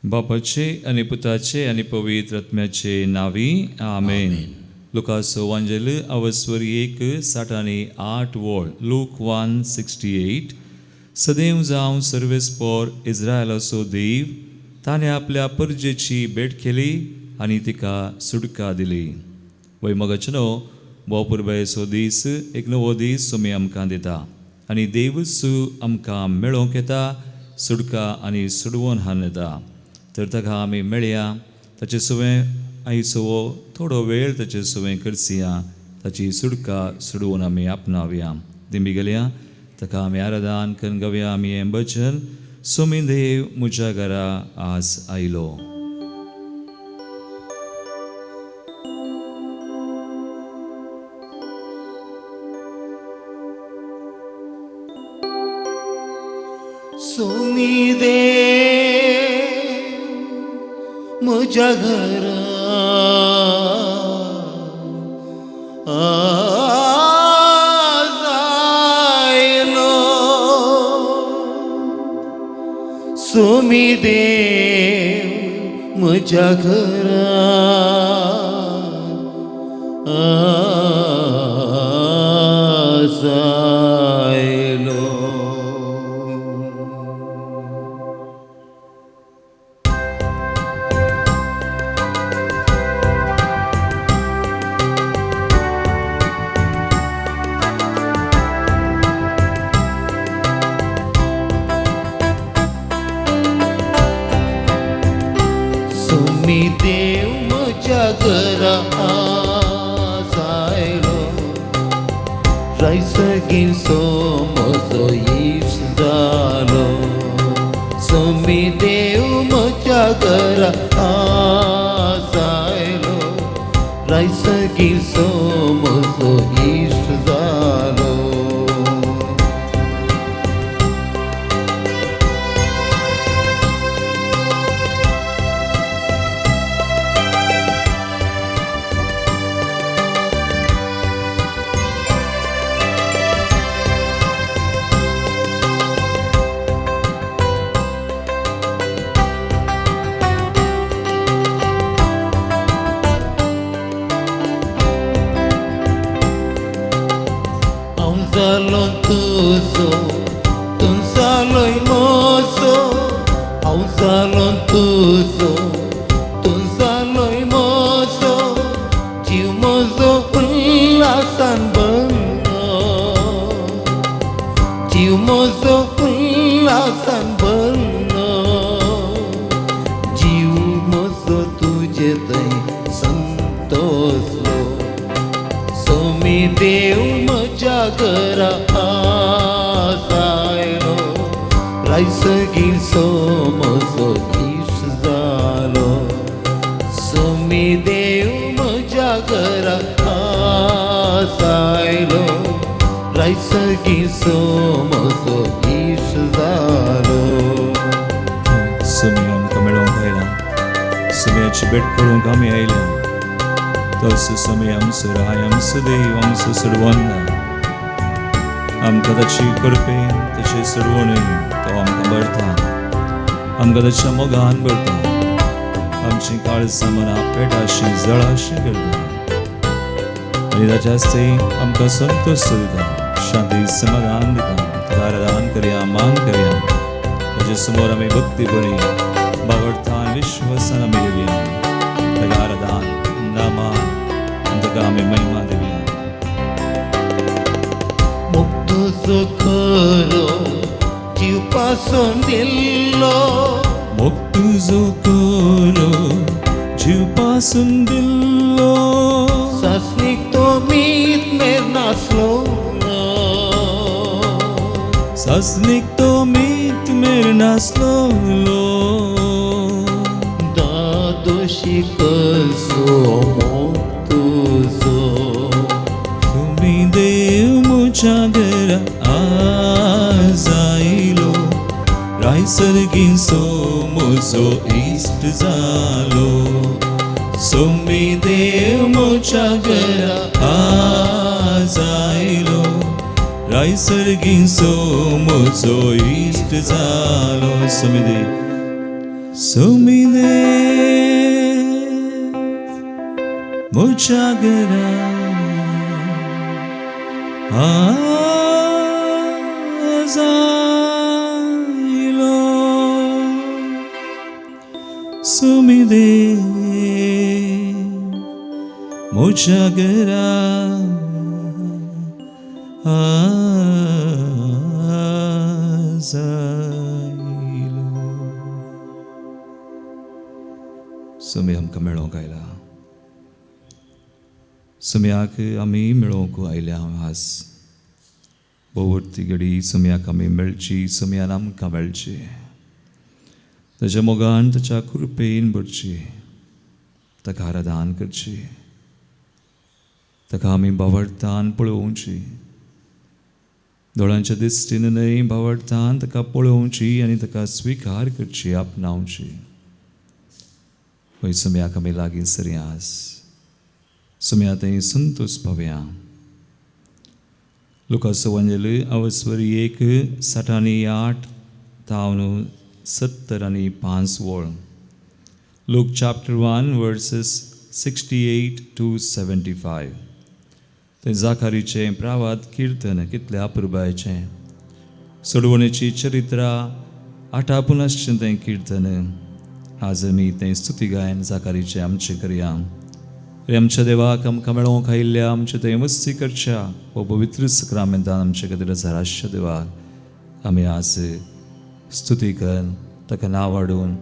बापाचे आणि पुताचे आणि पवित्र आत्म्याचे नावी आमेन. लुकासो वांजेल अवस्वरी 1:7-8 वोळ. लूक 1:68. सदैव जावन सर्वेस पोर इस्रायलाचो देव ताणें आपल्या परजेची भेट केली आनी तिका सुटका दिली. वैमगचनो भोवपुरबायचो दीस एक नवो दीस तुमी आमकां दिता आनी देवच आमकां मेळोवंक येता, सुटका आनी सुडवून हाडून येता. तर ताका आमी मेळया, ताचे सुवें आयचो थोडो वेळ ताचे सुवें करचया, ताची सुटका सुडवून आमी आपणावया. दिंबी गेल्या ताका आमी आराधन करून गावया आमी हें भजन. सोमी देव म्हज्या घरा आज आयलो. सोमी देव म्हज्या घरा आज आयलो. सोमी देव म्हज्या घरा आज आयलो. सोमी देव म्हज्या घरा आज आयलो. रायसगीचो म्हजो इश्ट जालो. सोमी देव म्हज्या घरा आज आयलो. रायसगीचो म्हजो इश्ट जालो. जालो तुजो, तूं जालोय मोजो. हांव जालो तुजो, तूं जालोय मोजो. जीव म्हजो उल्हासान भरलो. जीव म्हजो उल्हासान भरलो. जीव म्हजो तुजे थंय संतोषलो. सोमी देव म्हज्या घरा आज आयलो. रायसगीचो म्हजो इश्ट जालो. सोमी देव म्हज्या घरा आज आयलो. रायसगीचो म्हजो इश्ट जालो. सुमी आमकां मेळोवंक आयला, सुमयाची भेट करूंक आमी आयल्या. तसो समय आमचो राय, आमचो देव, आमचो सोडवंदा. आमकां ताची करपेन, ताचे सोडवणेन तो आमकां भरता, आमकां ताच्या मोगान भरता. आमची काळजां मनां पेटाशी जळाशी करता आनी ताच्या हस्ते आमकां संतोश दिता, शांती समाधान दिता. ताका आराधन करया, मान करया. ताचे समोर आमी भक्ती बरी बावडता विश्वासान आमी येवया. ताका आराधन नामान ताका आमी महिमा देवया. तुजो खरो जीव पासून दिल्लो. मोग तुजो खरो जीव पासून दिल्लो. सासणीक तो मीत मेर नासलो. सासणीक तो मीत मेर नासलो. दादोशी कसो मोग तुजो. तुमी देव म्हज्या घरा आज आयलो. रायसगीचो म्हजो इश्ट जालो. सोमी देव म्हज्या घरा आज आयलो. रायसगीचो म्हजो इश्ट जालो. सोमी देव Sumide Muchagara Azailo Sumide Muchagara Azailo. समय आमकां मेळोंक आयला समयाक आमी मेळोंक आयल्या आज भोंवती घडी समयाक आमी मेळची समयान आमकां मेळची ताच्या मोगान ताच्या कृपेन भरची ताका आराधन करची ताका आमी भावार्थान पळोवची दोळांच्या दिश्टीन न्हय भावार्थान ताका पळोवची आनी ताका स्विकार करची आपणावची पळय समयाक आमी लागीं सरया आज समया थंय संतोश पावया लुकास एवंजेल अवस्वरी 1:68 तावन 70 आनी 5 वळ लूक chapter 1 verses 68 to 75 थंय जाकारीचें प्रावाद किर्तन कितलें अपुरबायेचें सोडवणेची चरित्रां आठापुनश्चें तें किर्तन आज आमी तें स्तुती गायन जाकारीचें आमचें करया रे आमच्या देवाक आमकां मेळोंक आयिल्ल्या आमचे थंय मस्ती करच्या हो पवित्र सक्रामेंतान आमचे खातीर हजाराशे देवाक आमी आज स्तुती करन ताका नांव वाडून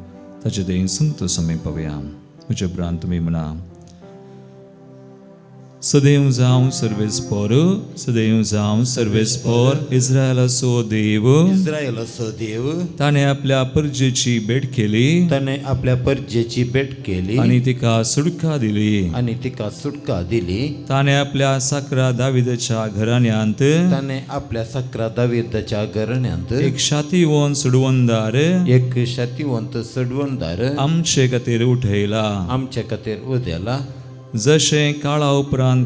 ताचे थंय संतोश आमी पावया म्हजे उपरांत तुमी म्हणा सदैव जावं सर्वेस्पोर इस्रायलाचो देव इस्रायलाचो देव ताणें आपल्या परजेची भेट केली ताणें आपल्या परजेची भेट केली आनी तिका सुटका दिली ताणें आपल्या साकरा दाविदाच्या घराण्यांत ताणें आपल्या साकरा दाविदाच्या घराण्यांत एक शातिवंत सोडवणदार आमचे खातीर उठयला आमचे खातीर उदेला जशें काळा उपरांत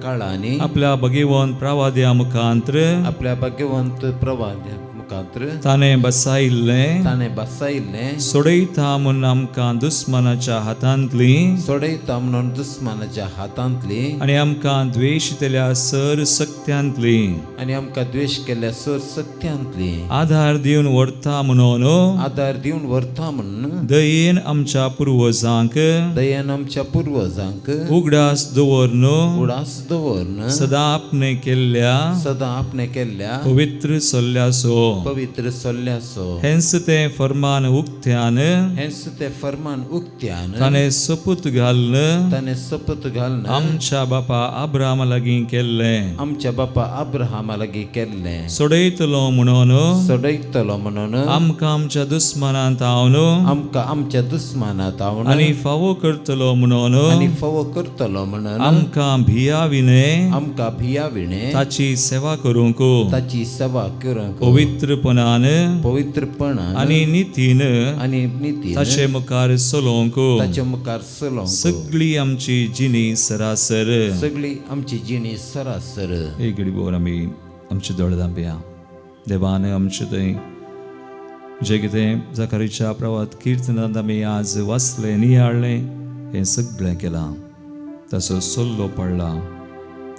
काळांनी आपल्या भगिवंत प्रवाद्या मुखांतर ताणें बसायिल्लें सोडयता म्हूण आमकां दुस्मनाच्या हातांतली आनी आमकां द्वेश केल्या सर सक्त्यांतली आधार दिवन व्हरता म्हणून दयेन आमच्या पुर्वजांक उगडास दवरन सदां आपणे केल्ल्या पवित्र सोल्ल्यासो हेंस ते फर्मान उक्त्यान ताणें सपूत घालन आमच्या बापा अब्राहमा लागीं केल्लें सोडयतलो म्हणून आमकां आमच्या दुस्मनांत आवून आनी फावो करतलो म्हणून आमकां भियाविणे ताची सेवा करूंक पवित्रपणान आनी नितीन ताचे मुखार चलोवंक सगळी आमची जिणी सरासर एक घडी भोवन आमी आमचे दोळे धांपया देवान आमचे थंय जें कितें जाकारीच्या प्रवाद किर्तनांत आमी आज वाचलें नियाळ्ळें हें सगळें केलां ताचो सोल्लो पडला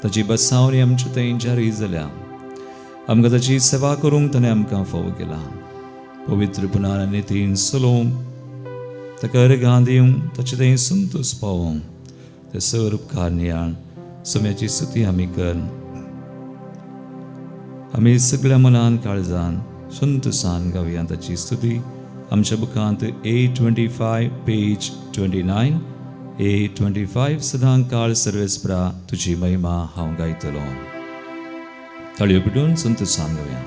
ताची बसावणी आमचे थंय जारी जाल्या आमकां ताची सेवा करूंक ताणें आमकां फावो केला पवित्रपणान आनी नितीन चलोवंक ताका अर्घां दिवंक ताचे थंय संतोश पावोवंक ते सर उपकार नियाळ समयाची स्तुती आमी कर आमी सगळ्या मनान काळजान संतोशान गावया ताची स्तुती आमच्या बुकांत 825 पेज 29 825 सदां काळ सर्वेस्परा तुजी महिमा हांव गायतलो ताळयो पिटून संतोशान गावया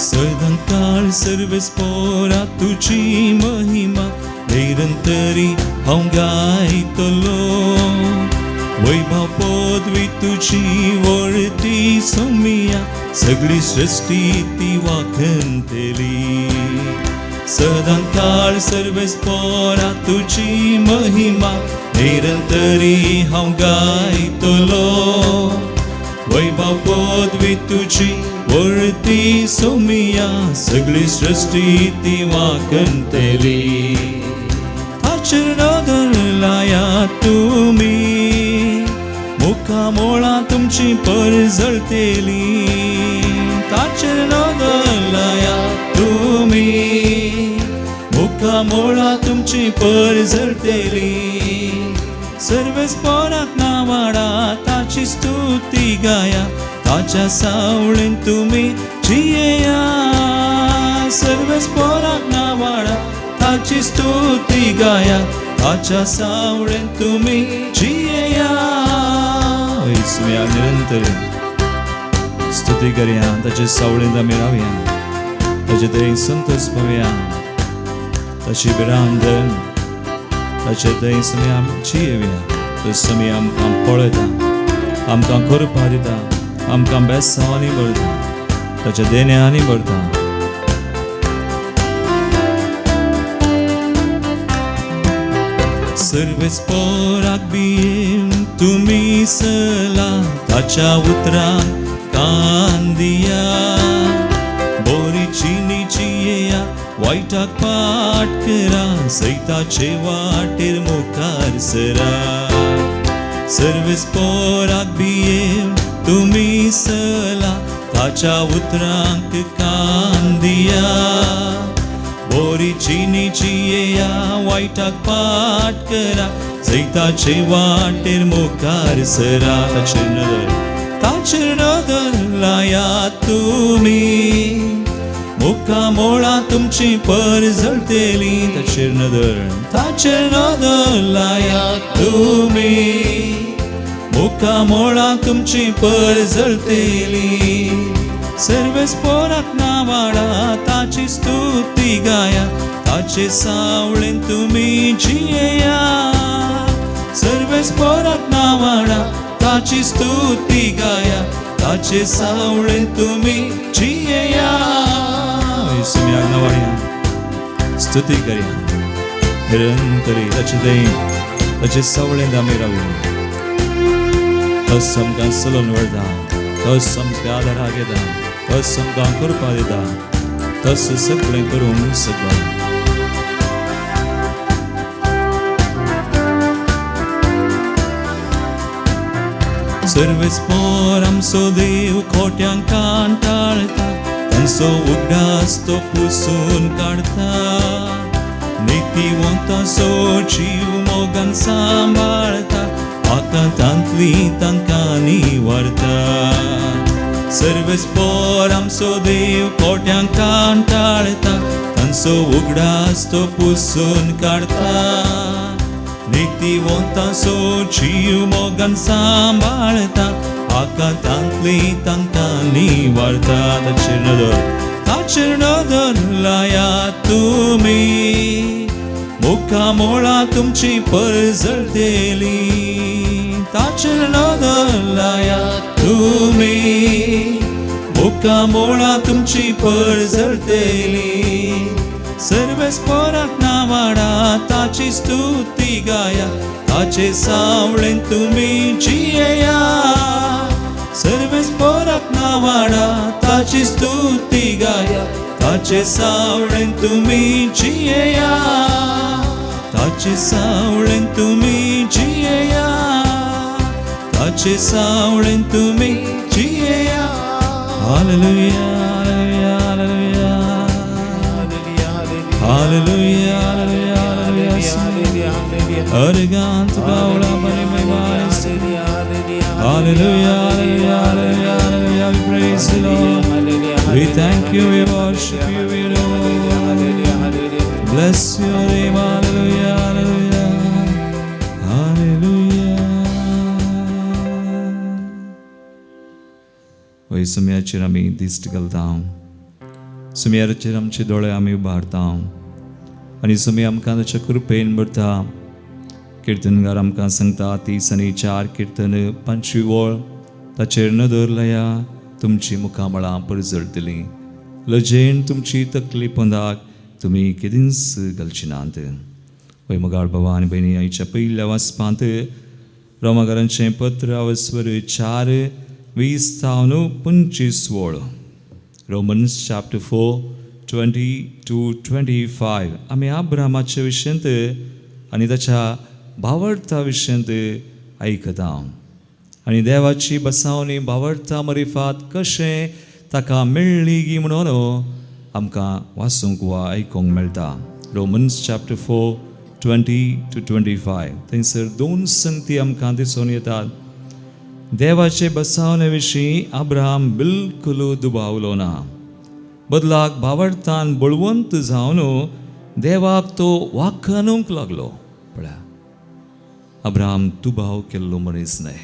सदां काळ सर्वेस्परा तुजी महिमा निरंतरी हांव गायतलो वैभव पदवी तुझी वळती सोमिया सगळी सृष्टी ती वाखणतली सदां काळ सर्वेस्परा तुझी महिमा निरंतरी हांव गायतलो वैभव पदवी तुझी वळती सोमिया सगळी सृष्टी ती वाखणतली ताचेर नदर लाया तुमी मुखामोळा तुमची परजळतेली ताचेर नदर लाया तुमी मुखामोळा तुमची परजळतेली सर्वेस्पराक नावाडा ताची स्तुती गाया ताच्या सावळेन तुम्ही जियेया सर्वेस्पराक नावाडा ताची स्तुती गाया ताच्या सावळेन तुम्ही जियेया येशूया निरंतर स्तुती करूया ताचे सावळेन आमी रावया ताचे दयेन संतोष पावया ताची बिरांदन ताचे दयेन समी आमी जियेवया तो समी आमकां पळयता आमकां करपा दिता आमकां बेसांवांनी भरता ताच्या देण्यांनी भरता सर्वेस्पराक बियेन तुमी सला ताच्या उतराक कान दिया बोरी चिनीची येया वायटाक पाट करा सैताचे वाटेर मुखार सरा सर्वेस्पराक बियेन तुमी सला ताच्या उतराक कान दिया बोरी चिनीची येया वायटाक पाट करा सैताचे वाटेर मुखार सरा ताचेर नदर लाया तुमी मुखामोळा तुमची परजळतेली ताचेर नदर लाया तुमी मुखामोळा तुमची परजळतेली सर्वेस्पराक नावाडा ताची स्तुती गाया ताचे सावळेन तुमी जियेया सर्वेस्पराक नावाडा ताची स्तुती गाया ताचे सावळेन तुमी जियेया येशूया नावाडया स्तुती करूया निरंतरी ताचे दयेन ताचे सावळेन आमी रावया तस आमकां चलोवन व्हरता तस आमकां आदाराक येता तस आमकां करपा दिता तस सगळें करूंक शकता सर्वेस्पर आमचो देव खोट्यांक कांटाळता तांचो उगडास तो पुसून काडता नितीवंताचो जीव मोगान सांबाळता आकांतांतली तांकां निवारता सर्वेस्पर आमचो देव खोट्यांक कांटाळता तांचो उगडास तो पुसून काडता नितीवंताचो जीव मोगान सांबाळता आकांतांतली तांकां निवारता ताचेर नदर लाया तुमी मुखामोळा तुमची परजळतेली ताचेर नदर लाया तुमी मुखामोळा तुमची परजळतेली सर्वेस्पराक नावाडा ताची स्तुती गाया ताचे सावळेन तुमी जियेया सर्वेस्पराक नावाडा ताची स्तुती गाया ताचे सावळेन तुमी जियेया ताचे सावळेन तुमी जियेया ताचे सावळेन तुमी जियेया हालेलुया हालेलुया हालेलुया हालेलुया अर्गांत गावला बरी महिमा hallelujah hallelujah hallelujah we praise the Lord we thank you we worship you we bless your name hallelujah hallelujah hallelujah वही सुम्याचेर आमी दिश्ट घालता सुम्याचेर आमचे दोळे आमी उबारता आनी सुमी आमकां ताच्या कृपेन भरता किर्तनगार आमकां सांगता 30 आनी 4 किर्तन 5वी ओळ. ताचेर नदर लया तुमची मुखामळां परजळटलीं. लजेन तुमची तकली पंदाक तुमी केदींच घालची नात. वय मोगाळ भावा आनी भयणी, आयच्या पयल्या वाचपांत रोमाकारांचें पत्र आवस्वर 4:20-25. Romans chapter 4:20-25. आमी अब्रामाचे विशयंत आनी ताच्या भावार्था विशयंत आयकता. आनी देवाची बसावणी भावार्था मरिफात कशें ताका मेळ्ळी गी म्हणून आमकां वाचूंक वा आयकूंक मेळटा. Romans chapter 4:20-25. थंयसर 2 संगती आमकां दिसून येतात. देवाचे बसावणे विशीं अब्राहम बिलकुल दुबावलो ना. बदलाक भावार्थान बळवंत जावन देवाक तो वाखाणूंक लागलो. पळया, अब्राहम दुबाव केल्लो मनीस न्हय.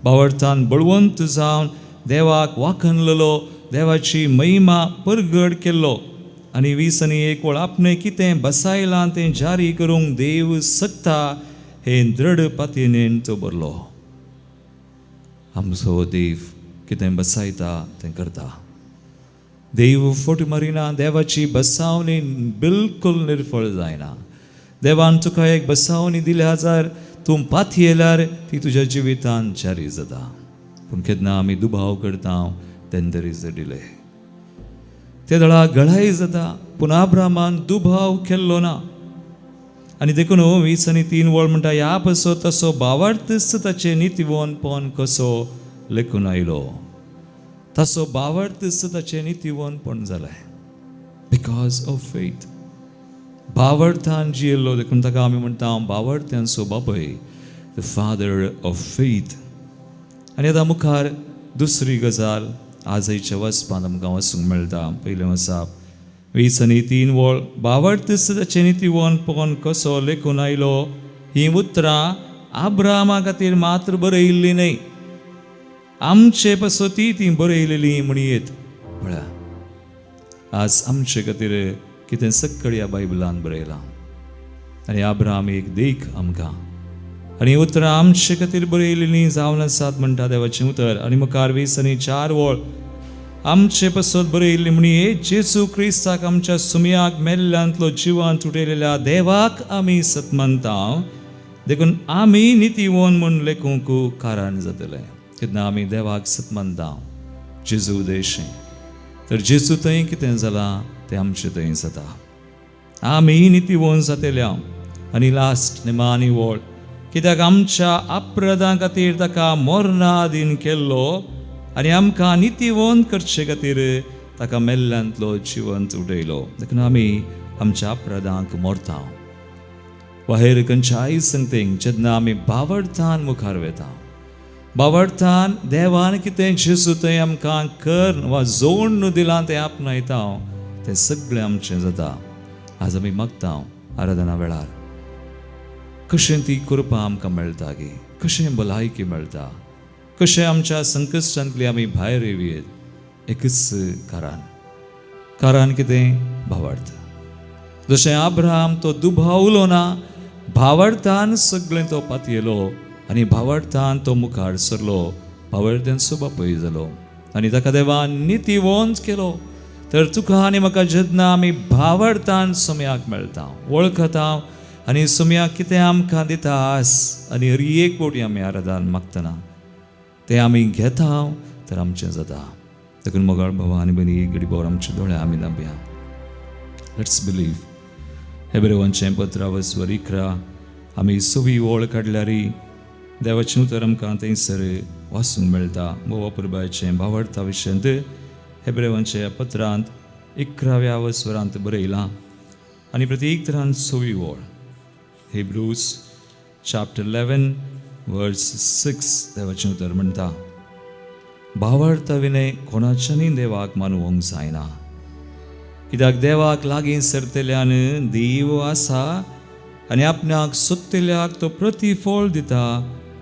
भावार्थान बळवंत जावन देवाक वाखाणलेलो, देवाची महिमा परगट केल्लो. आनी 20 आनी 1 वळ आपणें कितें बसायलां तें जारी करूंक देव सकता हे दृढ पातयेन तो बरलो. आमचो देव कितें बसायता तें करता. देव फट मारिना. देवाची बसावणी बिलकुल निर्फळ जायना. देवान तुका एक बसावणी दिल्या जार तूं पातयेल्यार ती तुज्या जिवितान जारी जाता. पूण केन्ना आमी दुबाव करता, तेन्ना देर इज अ डिले. ते दळा गळाय जाता. पूण अब्राहमान दुबाव केल्लो ना. आनी देखून 20 आनी 3 वळ म्हणटा, ह्या पासो तसो भावार्थच ताचे नितीवनपण कसो लेखून आयलो. तसो भावार्थच ताचें नितीवनपण जालें बिकॉज ऑफ फेथ. भावार्थान जियेल्लो, देखून ताका आमी म्हणटा भावार्थ्यांचो बापूय, द फादर ऑफ फेथ. आनी आतां मुखार दुसरी गजाल आजच्या वाचपांत आमकां वाचूंक मेळटा. पयलें वाचप 20 आनी 3 वळ. भावार्थच ताचें नितीवनपण कसो लेखून आयलो. ही उतरां अब्राहमा खातीर मात्र बरयल्ली न्हय, आमचे पासो ती बरयलेली म्हणयेत. पळया, आज आमचे खातीर कितें सक्कळ ह्या बायबलान बरयलां. आनी अब्राहम एक देख आमकां. आनी उतरां आमचे खातीर बरयलेलीं जावन आसात म्हणटा देवाचें उतर. आनी मुखार 20 आनी 4 वळ. आमचे पासत बरयल्ली म्हणये जेजू क्रिस्ताक आमच्या सुमयाक मेल्ल्यांतलो जिवांत उठयलेल्या देवाक आमी सतमंता. देखून आमी नितीवोन म्हूण लेखूंक कारण जातले. केन्ना आमी देवाक सतमंता जेजू उदेशें, तर जेजू थंय कितें जालां तें आमचें थंय जाता. आमी नितीवोन जातल्या. आनी लास्ट निमाणी वळ. कित्याक आमच्या अपराधां खातीर ताका मरणाधीन केल्लो आनी आमकां नितीवोन करचे खातीर ताका मेल्ल्यांतलो जिवंत उठयलो. देखून आमी आमच्या अपराधांक मरता. वा हेर खंयच्याय संगतीक जेन्ना आमी भावार्थान मुखार वेता, भावार्थान देवान कितें जेजू थंय आमकां कर वा जोड दिलां तें आपणायता, तें सगळें आमचें जाता. आज आमी मागता आराधना वेळार कशें ती कृपा आमकां मेळटा गे, कशें भलायकी मेळटा, कशें आमच्या संकश्टांतली आमी भायर येवयेत. एकच कारण कितें? भावार्थ. जशें अब्राहम तो दुबावलो ना, भावार्थान सगळें तो पातयेलो आनी भावार्थान तो मुखार सरलो, भावार्थ्यांचो बापूय जालो आनी ताका देवान नितीवंत केलो. तर तुका आनी म्हाका जेन्ना आमी भावार्थान सुमयाक मेळटा, वळखता आनी सुमयाक कितें आमकां दिता आस आनी हर एक फावटी आमी आराधन मागतना तें आमी घेता, तर आमचें जाता. देखून मोगाळ भावा आनी भयणी, एक घडी भर आमचे दोळे आमी धांपया. Let's believe. हेब्रेवांचें पत्र आवस्वर 11 आमी 6वी ओळ काडल्यारी देवाचें उतर आमकां थंयसर वाचूंक मेळटा. बोवा पुरबायचें भावार्था विशयंत हेब्रेवांच्या पत्रांत 11व्या आवस्वरांत बरयलां आनी प्रत्येक तरान 6वी ओळ. Hebrews chapter 11 verse 6 देवाचें उतर म्हणटा, भावार्था विनय कोणाच्यानी देवाक मानूंक जायना, कित्याक देवाक लागीं सरतल्यान देव आसा आनी आपणाक सोदतल्याक तो प्रतिफळ दिता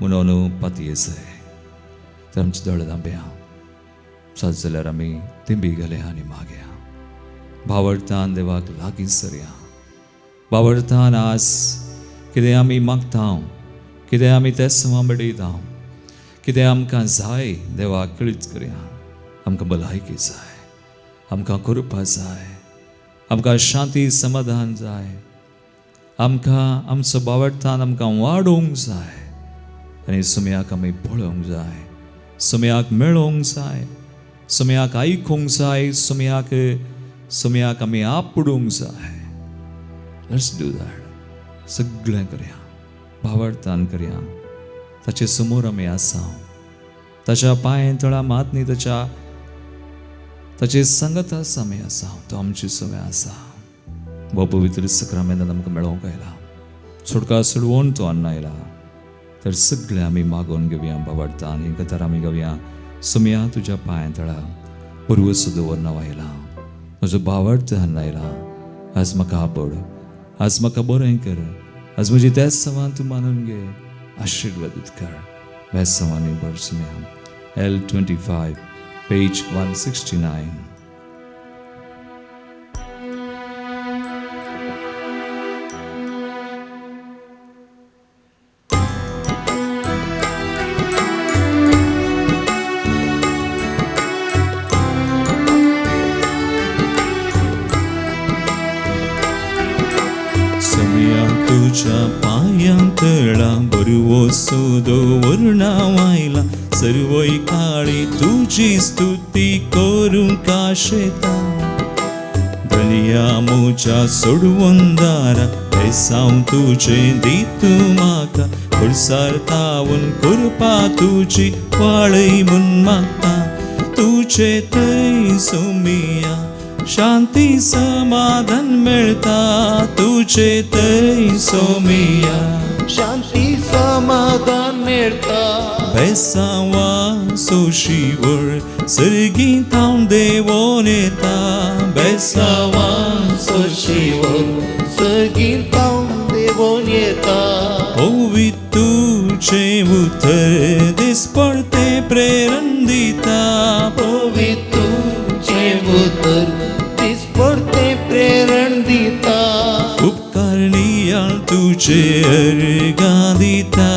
म्हणून पातयेस. तर आमचे दोळे धांपया. सात जाल्यार आमी तिंबी घालया आनी मागया. भावार्थान देवाक लागीं सरया. भावार्थान आज कितें आमी मागता कितें आमी ते सवा बडयता कितें आमकां जाय देवा कळीत करया आमकां भलायकी जाय आमकां कृपा जाय आमकां शांती समाधान जाय आमकां आमचो बावडतान आमकां वाडोवंक जाय आनी सुमयाक आमी पळोवंक जाय सुमयाक मेळोवंक जाय सुमयाक आयकूंक जाय सुमयाक आमी आपडूंक जाय लेट्स डू दॅट सगळें करया बावडतान करया ताचे समोर आमी आसा ताच्या पांय तळा मात न्ही ताचे संगत आसा आमी आसा तो आमची सवय आसा हो पवित्र सक्रामेंतान आमकां मेळोवंक आयला सुटका सोडवून तो हाडून आयला तर सगळें आमी मागोवन घेवया बावडतान हें कथार आमी घेवया सुमया तुज्या पांय तळा पुर्वस दवरना आयला म्हजो बावडतो हाडून आयला आज म्हाका आपड आज म्हाका बरें कर आज म्हजी त्याच सवान तूं मानून घे आशिर्वादीत कर बेस्ट सवानी बर सुमया L25 page 169 तुझ्या पायांतळा बरवो सोदो वर्णावायला सर्वय काळी तुझी स्तुती करूं काशेता धनिया मोच्या सोडवून दारा बेसांव तुझे दितू म्हाका खुर्सार तावून कृपा तुझी वाळय म्हूण मागता तुझे थंय सुमिया शांती समाधान मेळता तुझे थंय सोमिया शांती समाधान मेळटा बेसांवा सोशीवर सर्गीत हांव देवोन येता बेसांवा सोशीवर सर्गीत हांव देवोन येता ओवी तुझे उतर दिसपडते प्रेरण दिता ओवी तुझे उतर दिसपडते प्रेरण दिता उपकारणी तुझे अर्गा दिता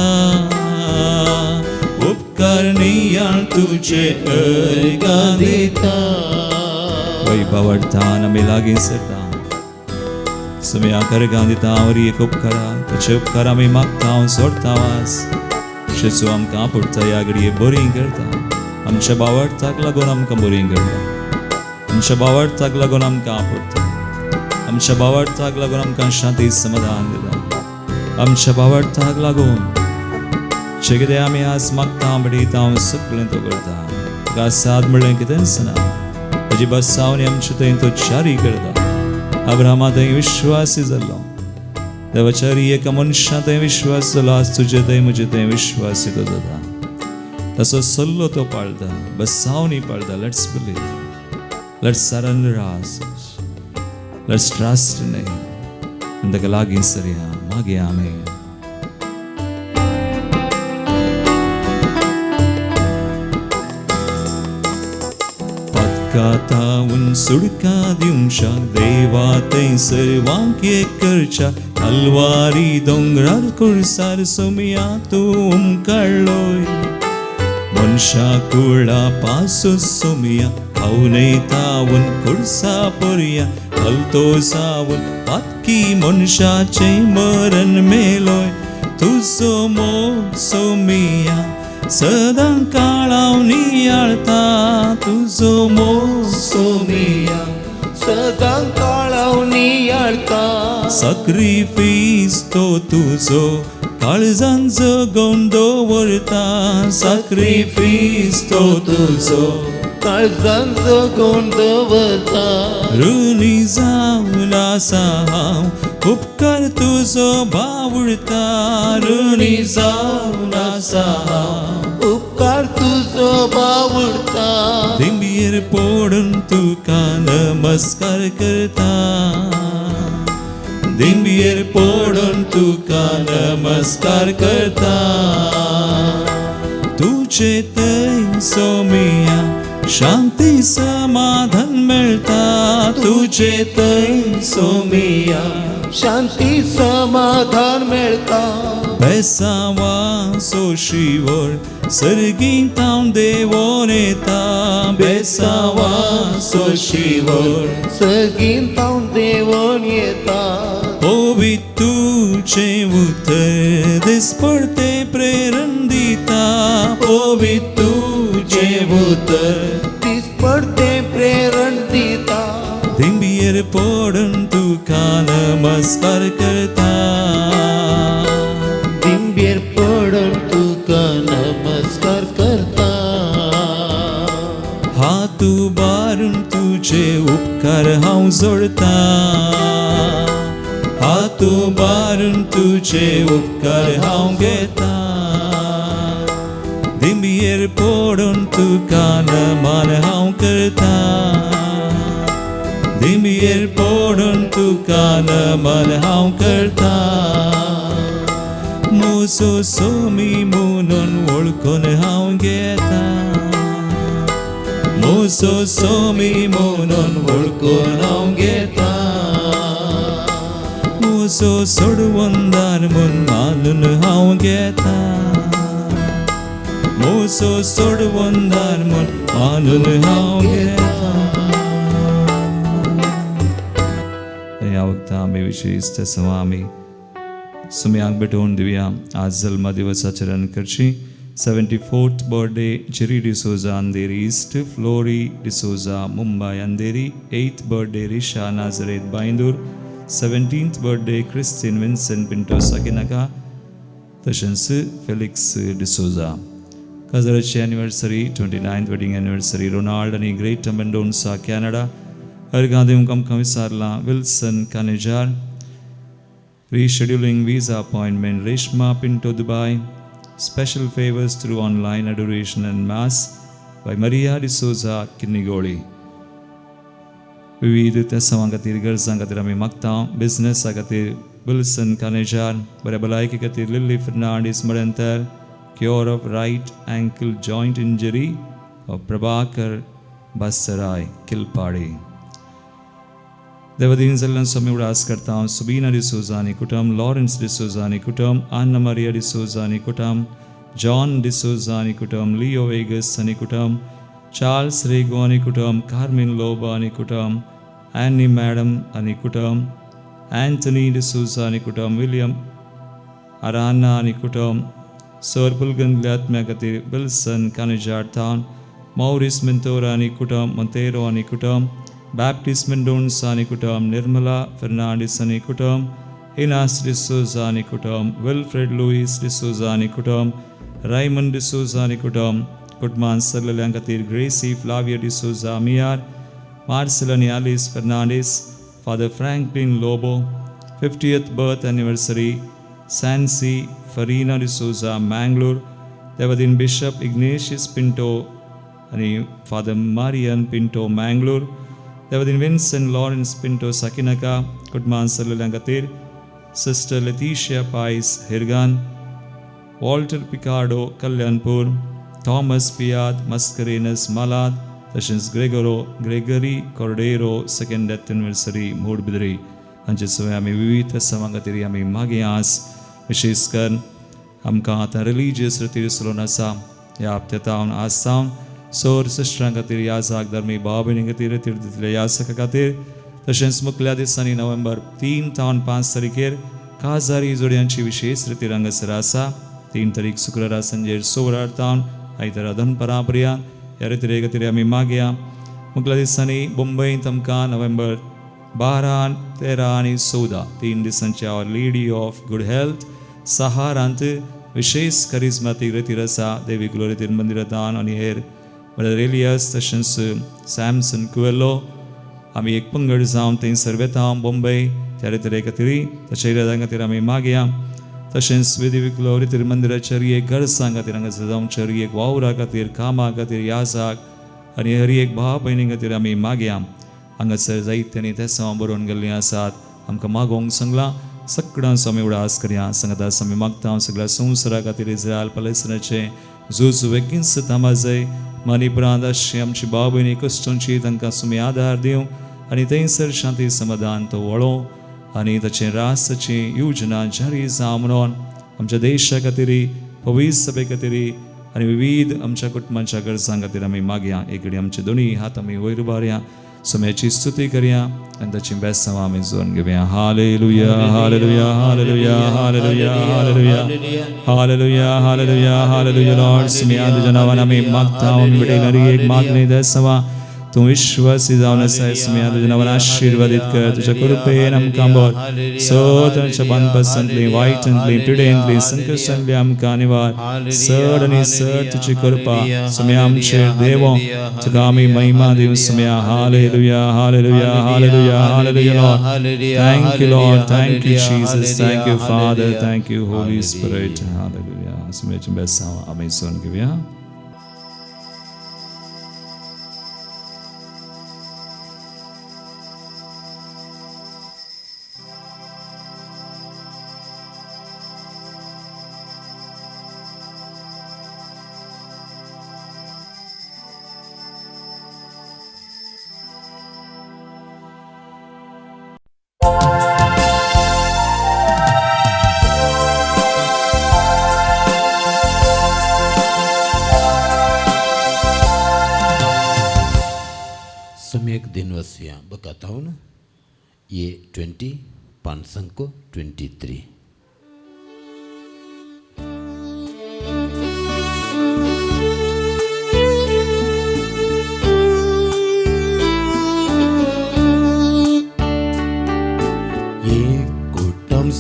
उपकारणी तुझे अर्गा दिता वैभवतान आमी लागीं सरता सुमयाक अर्गा दिता आवरी एक उपकारा तुझे उपकार आमी मागता हांव सोडता वास शेचो आमकां आपडटा ह्या घडये बरी करता आमच्या बावडताक लागून आमकां बरी करता आमच्या बावडताक लागून आमकां आपडटा आमच्या बावडताक लागून आमकां शांती समाधान दिता आमच्या बावडताक लागून जे कितें आमी आज मागता बडयता हांव सगळें तो करता गासाद म्हणलें कितें आसना ताजी बसावणी आमचे थंय तो जारी करता अब्राहमा थंय विश्वासी जाल्लो देवाच्या एका मनशा थंय विश्वास जालो आज तुजे थंय म्हजे थंय विश्वासी तो जाता ताचो सल्लो तो पाळटा बसावणी पाळटा let's believe let's surrender ourselves let's trust in him ताका लागीं सरया मागया आमी पदकातावून सुडका दिवशा देवा थंय सर्वांक एक करच्या अलवारी दोंगरार खुर्सार सुमया तूं काडलोय मनशा कुळा पासो सुमया खावनय तावून खुर्सा पर्या हलतो सावून पातकी मनशाचे मरण मेलोय तुजो मोग सुमया सदां काळाव नियाळता तुजो मोग सुमया सदां काळाव नियाळता सॅक्रिफीस तो तुजो काळजान जगोवन दवरता सॅक्रिफीस तो तुजो काळजान जगोवन दवरता ऋणी जावन आसा हांव उपकार तुजो बावडता ऋणी जावन आसा हांव उपकार तुजो बावडता दिंबीर पडून तुका नमस्कार करता दिंबीर पडून तुका नमस्कार करता तुझे थंय सोमया शांती समाधान मेळटा तुझे थंय सोमया शांती समाधान मेळता बेसावा सोशीवर सर्गीं तावन देवोन येता बेसावा सोशीवर सगीन तावन देवोन येता ओवी तुझे उतर दिसपडते प्रेरण दिता ओवी तुझे उतर तीस पडते प्रेरण दिता दिंबियर पडून तुका नमस्कार करता दिंबेर पडून तुका नमस्कार करता हात उबारून तुझे उपकार हांव जोडता हात उबारून तुझे उपकार हांव घेता दिंबियर पडून तुका नमन हांव करता दिंबियर पडून तुका नमन हांव करता मोसो सोमी म्हणून वळखून हांव घेता मोसो सोमी म्हणून वळखून हांव घेता मोसो सोडवंदार म्हूण मानून हांव घेता मोसो सोडवंदार म्हूण मानून हांव घेता ह्या वक्ता आमी विशेष आमी सुम्यांक भेटोवन दिवया आज जल्म दिवसाचें रण करची 74th birthday Jerry D'Souza Andheri east Flory D'Souza Mumbai Andheri 8th birthday Risha Nazareth Bandur 17th birthday Christine Vincent Pinto Sakinaka तशेंच फेलिक्स डिसोजा काजराची anniversary 29th wedding anniversary Ronald आनी ग्रेट मेंडोन्सा कॅनडा अर्गादेव आमकां विचारला विल्सन कानेजार rescheduling visa appointment Reshma Pinto Dubai special favors through online adoration and mass by Maria D'Souza Kinnigoli विविध त्यासां खातीर गरजां खातीर आमी मागता बिझनेसा खातीर विल्सन कानेजार बऱ्या भलायकी खातीर लिली फर्नांडीस मडेंतर cure of right ankle joint injury of Prabhakar Basrai Kilpadi देवदीन जल्लन स्वामी उडास करता सुबीना डिसोजा आनी कुटुंब लॉरेंस डिसोजा आनी कुटुंब आन्ना मारिया डिसोजा आनी कुटुंब जॉन डिसोजा आनी कुटुंब लिओ वेगस आनी कुटुंब चार्ल्स रेगो आनी कुटुंब कार्मिन लोबा आनी कुटुंब एनी मॅडम आनी कुटुंब एंथनी डिसोजा आनी कुटुंब विलियम आराना आनी कुटुंब सर पुलगंदल्या आत्म्या खातीर विल्सन कानेजार टावन मौरिस मिंतोरा आनी कुटुंब मोंतेरो आनी कुटुंब Baptist Mendonça आणि कुटुंब निर्मला फर्नांडीस आणि कुटुंब इनास डिसोजा आणि कुटुंब विल्फ्रेड लुईस डिसोजा आणि कुटुंब रायमंड डिसोजा आणि कुटुंब कुटुंबान सरलेल्या खातीर grasserie Flavia D'Souza Miyar Marcel आणि Alice Fernandes father Franklin Lobo 50th birth anniversary Sancy Farina D'Souza Mangalore देवदीन बिशप इग्नेशियस पिंटो आणि फादर मारियन पिंटो मँगलोर देवदीन विन्सेंट लॉरेंस पिंटो सकिनाका कुटुंबान सरलेल्या खातीर सिस्टर लेटिशिया पायस हिरगान वॉल्टर पिकार्डो कल्याणपूर थॉमस पियाद मस्करेनस मालाद तशेंच Gregory Cordeiro second death anniversary Moodbidri हांचे सगळे आमी विविध सवां खातीर आमी मागे आज विशेष करून आमकां आतां रिलिजियस रिती विसरून आसा ह्या हप्त्यातावन आज सावन सौर सिस्टरां खातीर याजाक धर्मी भाव भयणी खातीर दितले याजका खातीर तशेंच मुखल्या दिसांनी नोव्हेंबर 3 तावन 5 तारीखेर काजारी जोडयांची विशेष रिती हांगासर आसा 3 तारीख शुक्रारा संजेर 16 तावन आयतारा दनपरां पर्यंत ह्या रिती खातीर आमी मागया मुखल्या दिसांनी मुंबईंत आमकां नोव्हेंबर 12, 13 आनी 14 3 दिसांची आवर लेडी ऑफ गुड हेल्थ सहारांत विशेष करिज्मातीक रिती आसा देवी ग्लोरीतीर मंदिरांत आनी हेर ब्रदर एलियास तशेंच सॅमसन कुवेलो आमी एक पंगड जावन थंयसर वेता मुंबय त्या रिती खातीर तशे इरादां खातीर आमी मागया तशेंच वेदी ग्लोरीतीर मंदिराच्या हर एक गरजां खातीर हांगासर जावंच्या हर एक वावरा खातीर कामा खातीर याजाक आनी हर एक भाव भयणी खातीर आमी मागया हांगासर जायत्यांनी तेसां बरोवन गेल्लीं आसात आमकां मागोवंक सांगलां सगळ्यांचो आमी उडास करया सांगता आमी मागता सगळ्या संवसारा खातीर इस्रायल पॅलेस्टिनाचे झूज बेगीनच थांबाजय मणिपुरांत अशी आमची भाव भयणी कश्टांची तांकां तुमी आदार दिवं आनी थंयसर शांती समाधान तो वळो आणि ताचे रासाची योजना जारी जावं म्हणून आमच्या देशा खातीर पवित्र सभे खातीर आनी विविध आमच्या कुटुंबाच्या गरजां खातीर आमी मागया. एकडी आमचे दोनी हात आमी वयर बारया, सोम्याची स्तुती करया आनी ताची बेसांव आमी जोडून घेवया. Hallelujah hallelujah hallelujah hallelujah hallelujah hallelujah hallelujah hallelujah. Lord सुम्या तुझ्या नावान आमी मागता, आमी विडयणारी एक मागणी देसावा. तूं विश्वासी जावन आसा सुम्या तुझ्या नावान आशिर्वादीत कर. तुज्या कृपेन आमकां बोर सदांच्या बांदपासांतली वायटांतली पिडेंतली संकश्टांतली आमकां निवार. चड आनी चड तुजी कृपा सुम्या आमचेर देवो. तुका आमी महिमा दिवं सुम्या. Hallelujah hallelujah hallelujah hallelujah. Lord thank you, Lord thank you Jesus, thank you father, thank you holy spirit. Hallelujah. सुम्याची बेसांव आमी जोडून घेवया. सम्यक दिन वसिया बकाताऊ ना ये 20 पांचसंग को 23. ये कुटुंब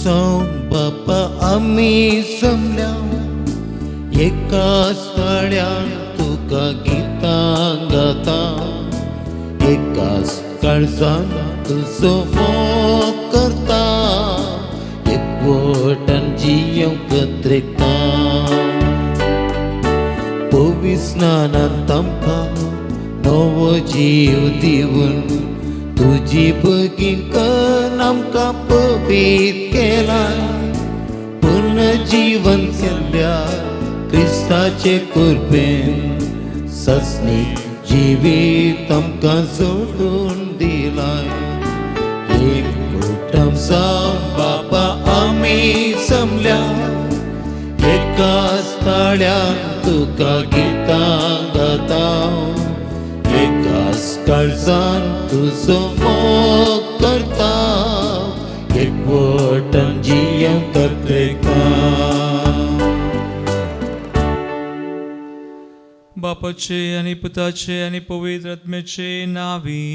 बापा आम्ही समल्या एका स्थळ्यान तुका गितां गाता. एकाच काळजान तुजो मोग करता. एकवटान जियेवंक त्रेता. पवित्र स्नानांत आमकां नवो जीव दिवन तुजी बेगीन कर आमकां पवित्र केला. पूर्ण जीवन केल्या क्रिस्ताचे कृपेन सस्नीक जिवीत आमकां जोडून दिलाय. एक कुटुंब बापा आमी जमल्या एका स्थळ्यान तुका गितां गाता. एकाच काळजान तुजो मोग करता. एकवटान जियेवंक त्रेता. बापाचे आणि पुताचे आणि पवित्र आत्म्याचे नावी.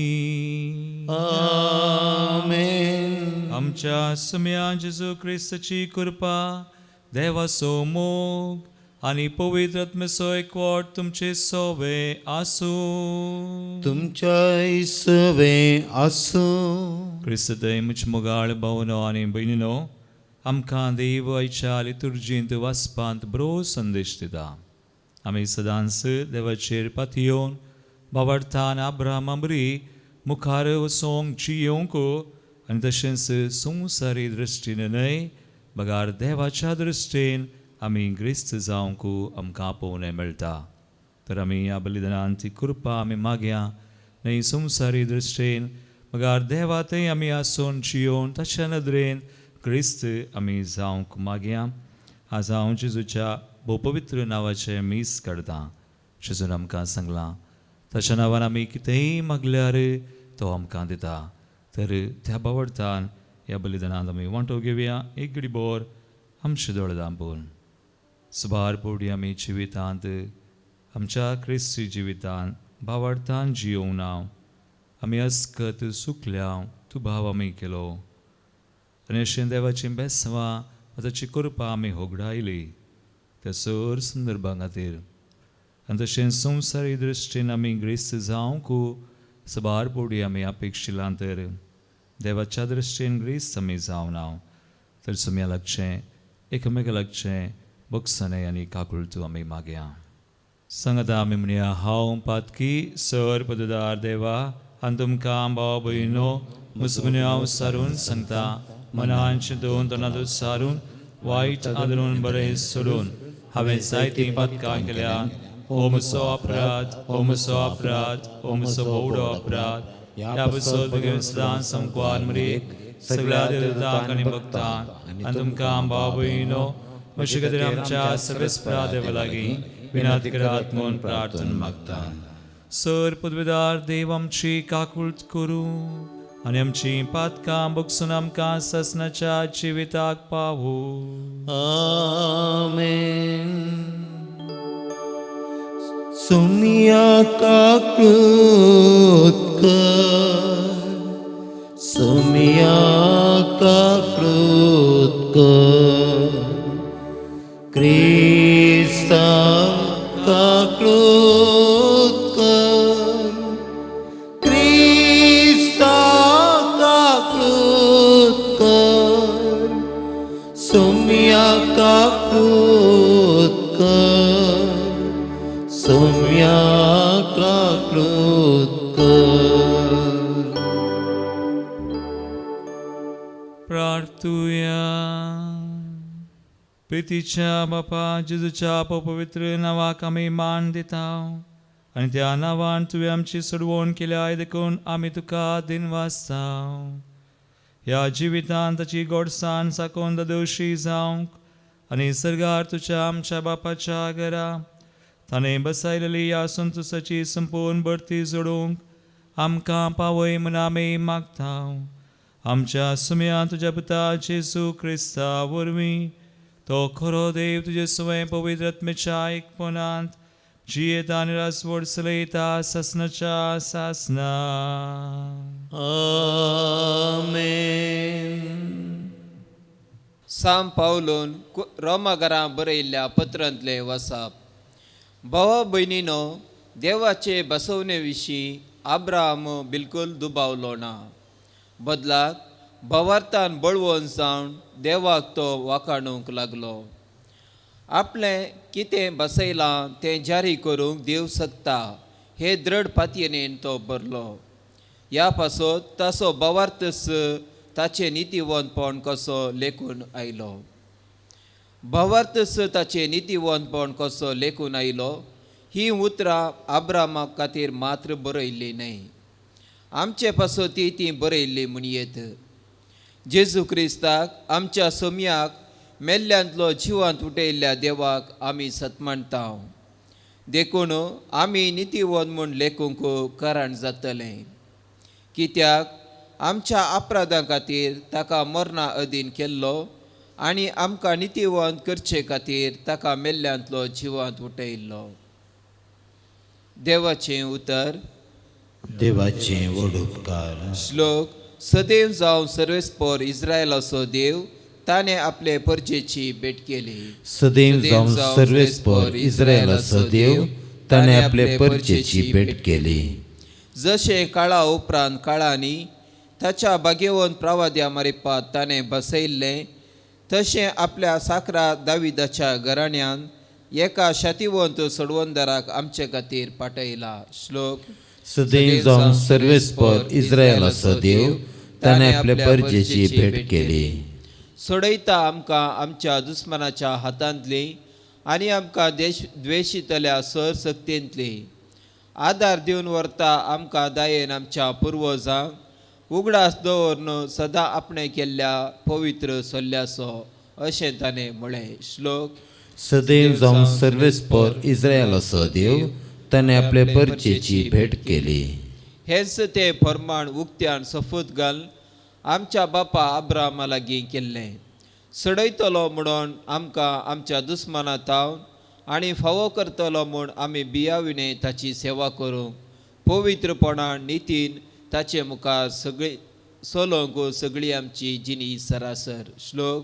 आमेन. आमच्या सुम्या जेजू ख्रिस्ताची कृपा, देवाचो मोग आणि पवित्र आत्म्याचो एकवट तुमचे सोवे आसू. तुमच्या सवे आसू. क्रिस्तय मुझ मोगाळ भावनो आणि बहिणीनो, आमकां देव आयच्या लितुर्जींत वाचपांत बरो संदेश दिता. आमी सदांच देवाचेर पातयेवन भावार्थान अब्राहमा बरी मुखार वचोंक जियोंक आनी तशेंच संवसारी दृश्टीन न्हय, बगार देवाच्या दृश्टेन आमी ग्रिस्त जावंक आमकां आपोवणें मेळटा. तर आमी ह्या बलिदानांत ती कृपा आमी मागया. न्हय संवसारी दृश्टेन बगार देवा थंय आमी आसून जियोवन ताच्या नदरेन क्रिस्त आमी जावंक मागया. आज हांव जेजूच्या भोव पवित्र नांवाचें मीस काडटा. जेजून आमकां सांगलां ताच्या नांवान आमी कितेंय मागल्यार तो आमकां दिता. तर त्या बावडतान ह्या बलिदानांत आमी वांटो घेवया. एक घडी बोर आमचे दोळे धांपून सुबार पोवडी आमी जिवितांत आमच्या क्रिस्ती जिवितांत भावार्थान जियोंक ना. आमी अस्कत सुकल्या तूं भाव आमी केलो आनी अशें देवाची बेसवां ताची कृपा आमी होगडायली त्या सर संदर्भां खातीर. आनी तशें संवसारी दृश्टीन आमी ग्रिस्त जावंक सुबार पोवडी आमी अपेक्षिलां. तर देवाच्या दृश्टीन ग्रिस्त आमी जावना. तर सुम्या लागचें एकमेका लागचें बक्षणे आनी काकुळतू आमी मागया. सांगता आमी म्हणया, हांव पातकी सर पददार देवा आनी तुमकां भाव भयणो मुसगुन्यो हांव सारून सांगता. मनांचे दोन तोंडां सारून वायट आदरून बरें सोडून हांवें जायतीं पातकां केल्या. हो म्हजो अपराध, हो म्हजो अपराध, हो म्हजो भोवडो अपराध. ह्या बसत बेगीन सदां संकवार मरेक सगळ्या देवतांक आनी भक्तांक आनी तुमकां भाव भयणीनो म्हजे खातीर आमच्या सर्वेस्परा देवा लागीं विनंती करात म्हूण प्रार्थना मागता. सर पदवीदार देव आमची काकूळट करूं आनी आमची पातकां बगसून आमकां ससनाच्या जिविताक पावूं. आमेन. सुमिया काकृत कर, सुमिया काकृत कर, क्रिस्ता काकृत कर, क्रिस्ता काकृत कर, सुमिया काकृत कर, सुमिया काकृत कर. प्रार्थूया. प्रितीच्या बापा जेजूच्या पवित्र नावाक आमी मान दिता आनी त्या नांवान तुवें आमची सोडवण केल्या देखून आमी तुका दिनवासता. ह्या जिवितांत ताची गोडसाण साकोन दोशी जावंक आनी सर्गार तुज्या आमच्या बापाच्या घरा ताणें बसयलेली ह्या संतोशाची संपूर्ण भरती जोडूंक आमकां पावय म्हूण आमी मागता. आमच्या सुमया तुज्या पुता जेजू क्रिस्ता वरवीं तो खरो देव तुजे सुवें पवित्र आत्म्याच्या एकपणांत जियेता आनी रासवड चलयता ससनाच्या सासना. आमेन. साम पावलोन रोमाघरां बरयल्ल्या पत्रांतले वसाप. भावा भयणीनो, देवाचे बसवणे विशीं आब्राम बिलकुल दुबावलो ना. बदलाक भवार्थान बळवून जावन देवाक तो वाखाणूंक लागलो. आपलें कितें बसयलां तें जारी करूंक देव शकता हे दृढ पातयेन तो बरलो. ह्या पासत ताचो भवार्थस ताचे नितीवंतपण कसो लेखून आयलो. भवार्थस ताचे नितीवंतपण कसो लेखून आयलो ही उतरां आब्रामा खातीर मात्र बरयल्ली न्हय, आमचे पासत ती बरयल्ली म्हणयेत. जेजू क्रिस्ताक आमच्या सोम्याक मेल्ल्यांतलो जिवांत उठयल्ल्या देवाक आमी सतमणटा. देखून आमी नितीवंत म्हूण लेखूंक कारण जातलें. कित्याक आमच्या अपराधां खातीर ताका मरणा अधीन केल्लो आनी आमकां नितीवंत करचे खातीर ताका मेल्ल्यांतलो जिवांत उठयल्लो. देवाचें उतर. देवाचें व्हड उपकार. श्लोक. सदैव जावं सर्वेस्पर इस्रायलाचो देव ताणें आपले परजेची भेट केली. सदैव जावं सर्वेस्पर इस्रायलाचो देव ताणें आपले परजेची भेट केली. जशें काळा उपरांत काळांनी ताच्या भाग्यवंत प्रवाद्या मारिपात ताणें बसयल्लें, तशें आपल्या साकरा दाविदाच्या घराण्यांत एका शातिवंत सोडवंदाराक आमचे खातीर पाठयला. श्लोक. सदैव जावं सर्वेस्पर इस्रायलाचो देव ताणें आपले परजेची भेट केली. सोडयता आमकां आमच्या दुस्मनाच्या हातांतली आनी आमकां द्वेशितल्या सरसक्तींतली. आदार दिवन व्हरता आमकां दायेन आमच्या पुर्वजांक उगडास दवरून सदां आपणे केल्ल्या पवित्र सोल्ल्याचो अशें ताणें म्हळें. श्लोक. सदैव जावं सर्वेस्पर इस्रायलाचो देव ताणें आपले परजेची भेट केली. हेच ते फर्माण उक्त्यान सफूत घाल आमच्या बापा अब्राहमा लागीं केल्लें. सडयतलो म्हणून आमकां आमच्या दुस्माना तावन आनी फावो करतलो म्हूण आमी बियाविणे ताची सेवा करूंक पवित्रपणान नितीन ताचे मुखार सगळी सोलोंक सगळी आमची जिणी सरासर. श्लोक.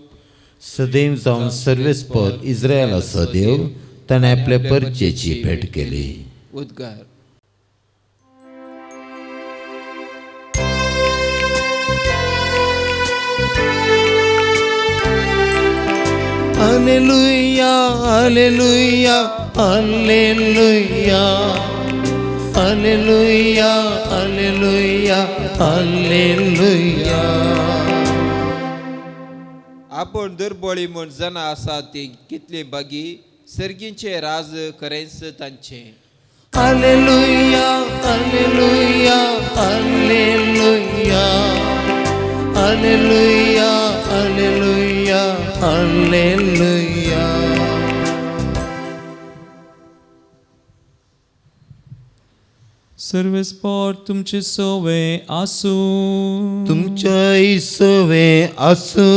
सदैव जावं सर्वेस्पर इस्रायलाचो देव ताणें आपले परजेची भेट केली. उद्गार. Alleluia, alleluia, alleluia, alleluia, alleluia, alleluia. आपण दुर्बळी म्हूण जना आसा ती कितली बागी सर्गींचे राज करेंस तांचे. Alleluia, alleluia, alleluia, alleluia. Hallelujah hallelujah hallelujah. सर्व स्पॉट तुमचे सोवे आसू. तुमच्या इसवे असो.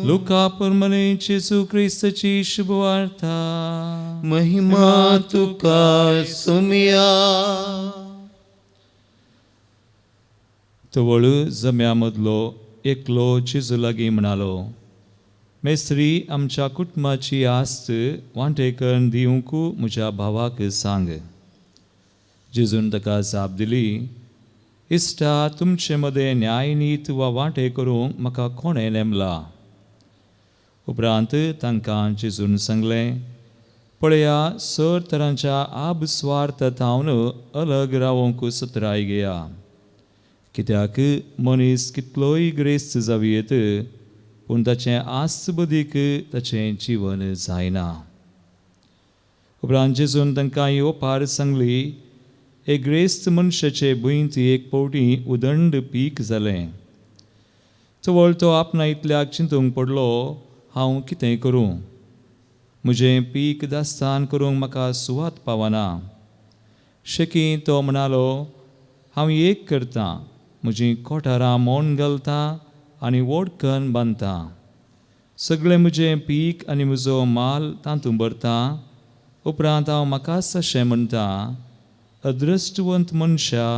लुका परमने जेसू ख्रिस्ताची शुभवार्ता. महिमा तुका सुमिया. तवळ जम्यामधलो एकलो जेजू लागीं म्हणालो, मेस्त्री, आमच्या कुटुंबाची आस्त वांटेकरण दिवंक म्हज्या भावाक सांग. जेजून ताका जाप दिली, इश्टा, तुमचे मदें न्यायनीत वा वांटे करूंक म्हाका कोणें नेमला. उपरांत तांकां जेजून सांगलें, पळया, सर तरांच्या आबस्वार्थांवन अलग रावंक सत्राय घेया. कित्याक मनीस कितलोय ग्रेस्त जावयेत, पूण ताचें आस्त बदीक ताचें जीवन जायना. उपरांत जेजून तांकां येवपार सांगली, एक ग्रेस्त मनशाचे भुंयत एक पावटी उदंड पीक जालें. चवळ तो आपणा इतल्याक चिंतूंक पडलो, हांव कितें करूं? म्हजें पीक दास्तान करूंक म्हाका सुवात पावना. शेकी तो म्हणालो, हांव एक करतां, म्हजीं कोठारां मोन घालतां आनी वोडकन बांदतां. सगळें म्हजें पीक आनी म्हजो माल तातूंत भरतां. उपरांत हांव म्हाकाच अशें म्हणटां, अदृश्टवंत मनशा,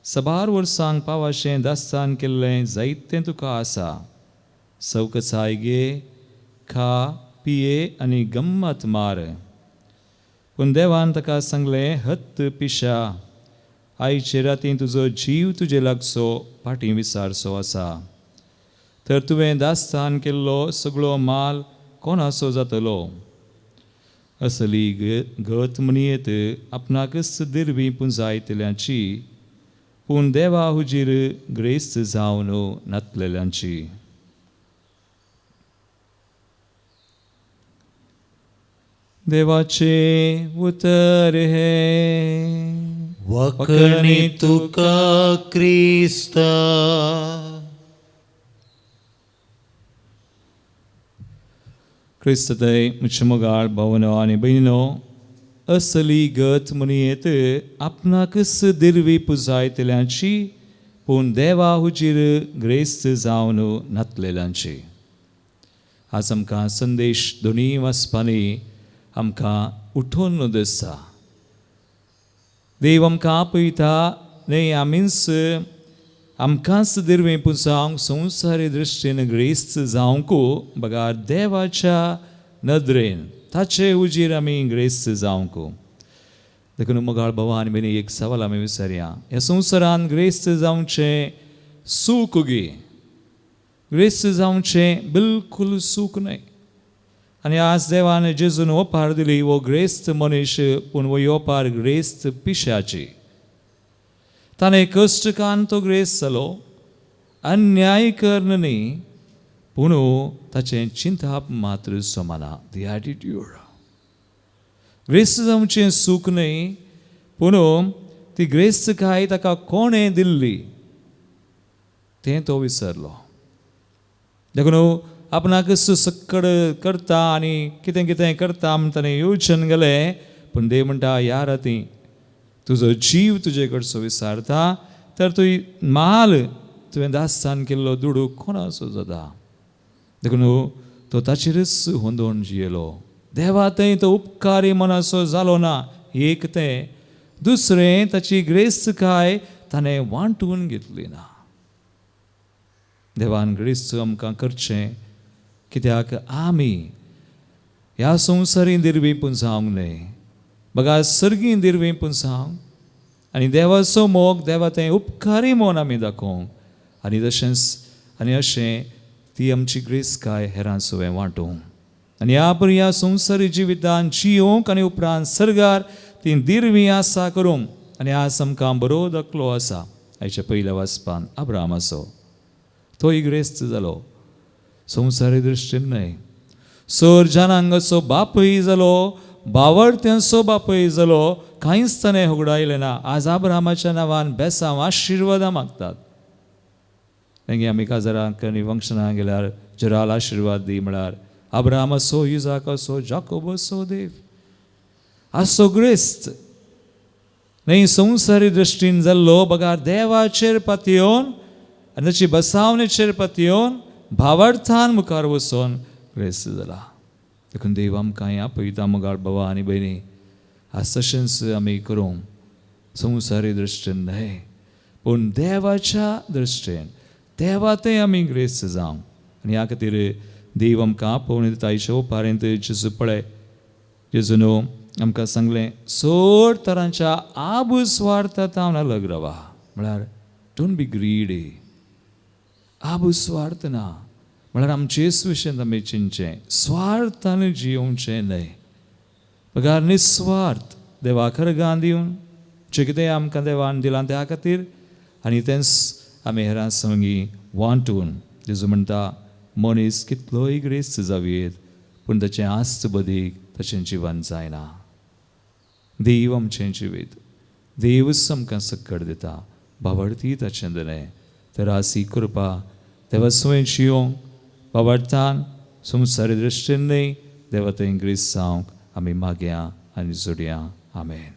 सबार वर्सांक पावाशें दास्तान केल्लें जायतें तुका आसा. सवकसाय घे, खा, पिये आनी गम्मत मार. पूण देवान ताका सांगलें, हत्त पिशा, आयचे रातीं तुजो जीव तुजे लागसो फाटीं विसारचो आसा. तर तुवें दास्तान केल्लो सगळो माल कोणाचो जातलो? असली गत म्हणयेत आपणाकच दिरवी पुंजायतल्यांची, पूण देवा हुजीर ग्रेस्त जावन नातलेल्यांची. देवाचे उतर हे वखणी तुका क्रिस्ता. क्रिस्तय म्हजे मोगाळ भावनो आनी भयणीनो, असली गत म्हणयेत आपणाकच दिरवी पुंजायतल्यांची, पूण देवा हुजीर ग्रेस्त जावन नातलेल्यांची. आज आमकां संदेश दोनी वाचपांनी आमकां उठोवन दिसता. देव आमकां आपयता न्हय, आमीच आमकांच दिरवें पुंजावंक संवसारी दृश्टीन ग्रेस्त जावंक बगार देवाच्या नदरेन ताचे उजीर आमी ग्रेस्त जावंक. देखून मोगाळ भावान बेनी एक सवाल आमी विचारया, ह्या संवसारान ग्रेस्त जावचें सूख गे. ग्रेस्त जावचें बिलकुल सूख न्हय. आनी आज देवान जेजून ओपार दिली वो ग्रेस्त मनीस, पूण वो येवपार ग्रेस्त पिशाची. ताणें कश्ट कान तो ग्रेस्त जालो, अन्याय करन न्ही, पूण ताचें चिंताप मात्र सोमाना. दी एटिट्यूड. ग्रेस्त जावचें सूख न्ही, पूण ती ग्रेस्तकाय ताका कोणें दिल्ली तें तो विसरलो. देखून आपणाकच सक्कड करता आनी कितें कितें करता म्हण ताणें येवचें गेलें, पूण देव म्हणटा, ह्या रातीं तुजो जीव तुजे कडचो विसारता, तर तुवें माल तुवें दास्तान केल्लो दुडू कोणाचो जाता. देखून तो ताचेरच होंदोन जियेलो. देवा थंय तो उपकारी मनाचो जालो ना. एक तें, दुसरें ताची ग्रेस्तकाय ताणें वांटून घेतली ना. देवान ग्रेस्त आमकां करचें, कित्याक आमी ह्या संवसारी दिरवी पुंजावंक न्हय, बगा सर्गी दिरवी पुंजावंक आनी देवाचो मोग, देवा तें उपकारी मोन आमी दाखोवंक, आनी तशेंच आनी अशें ती आमची ग्रेस्तकाय हेरां सगळें वांटूंक आनी ह्या संवसारी जिवितान जियोंक आनी उपरांत सर्गार ती दिरवी आसा करूंक. आनी आज आमकां बरो दाखलो आसा हाच्या पयल्या वाचपान अब्रामाचो. तोय ग्रेस्त जालो, संवसारी दृश्टीन न्हय. सर जाणांगाचो बापय जालो, बावडत्यांचो बापय जालो, कांयच ताणें होगडायलें ना. आज अब्रामाच्या नांवान बेसांव आशिर्वादां मागतात. तेंगे आमी काजारांक फंक्शनाक गेल्यार जराल आशिर्वाद दी म्हळ्यार अब्राहम असो युजाक असो जाकोब असो देव असो ग्रेस्त नाही संवसारी दृश्टीन जाल्लो बगार देवाचेर पातयेवन आनी ताची बसावणेचेर पातयेवन भावार्थान मुखार वचोन ग्रेस्त जाला देखून देव आमकां हें आपयता मुगाळ बाबा आनी भयणी आज तशेंच आमी करूं संवसारी दृश्टीन न्हय पूण देवाच्या दृश्टीन देवातय आमी ग्रेस्त जावं आनी ह्या खातीर देव आमकां आपोवन दिता आयच्या ओपारेंत जेजू पळय जेजू न्हू आमकां सांगलें सोड तरांच्या आबुस्वार्थांत हांव अलग रावा म्हळ्यार डोंट बी ग्रीडी आबुस्वार्थ ना म्हळ्यार आमचे विशयेंत आमी चिंतचें स्वार्थान जियोवचें न्हय पगार निस्वार्थ देवा खरगां दिवन जें कितें आमकां देवान दिलां त्या खातीर आनी तेंच आमी हेरां संगी वांटून जेजू म्हणटा मनीस कितलोय ग्रेस्त जावीत पूण ताचें आस्त बदीक तशें जिवन जायना देव आमचें जिवीत देवच आमकां सक्कड दिता भावार्थी ताचें दिलें तर आसी कृपा देवा सोय जियोंक भावार्थान संवसारी दृश्टीन न्हय देवा थंय ग्रेस्त जावंक आमी मागया आनी जोडया आमेन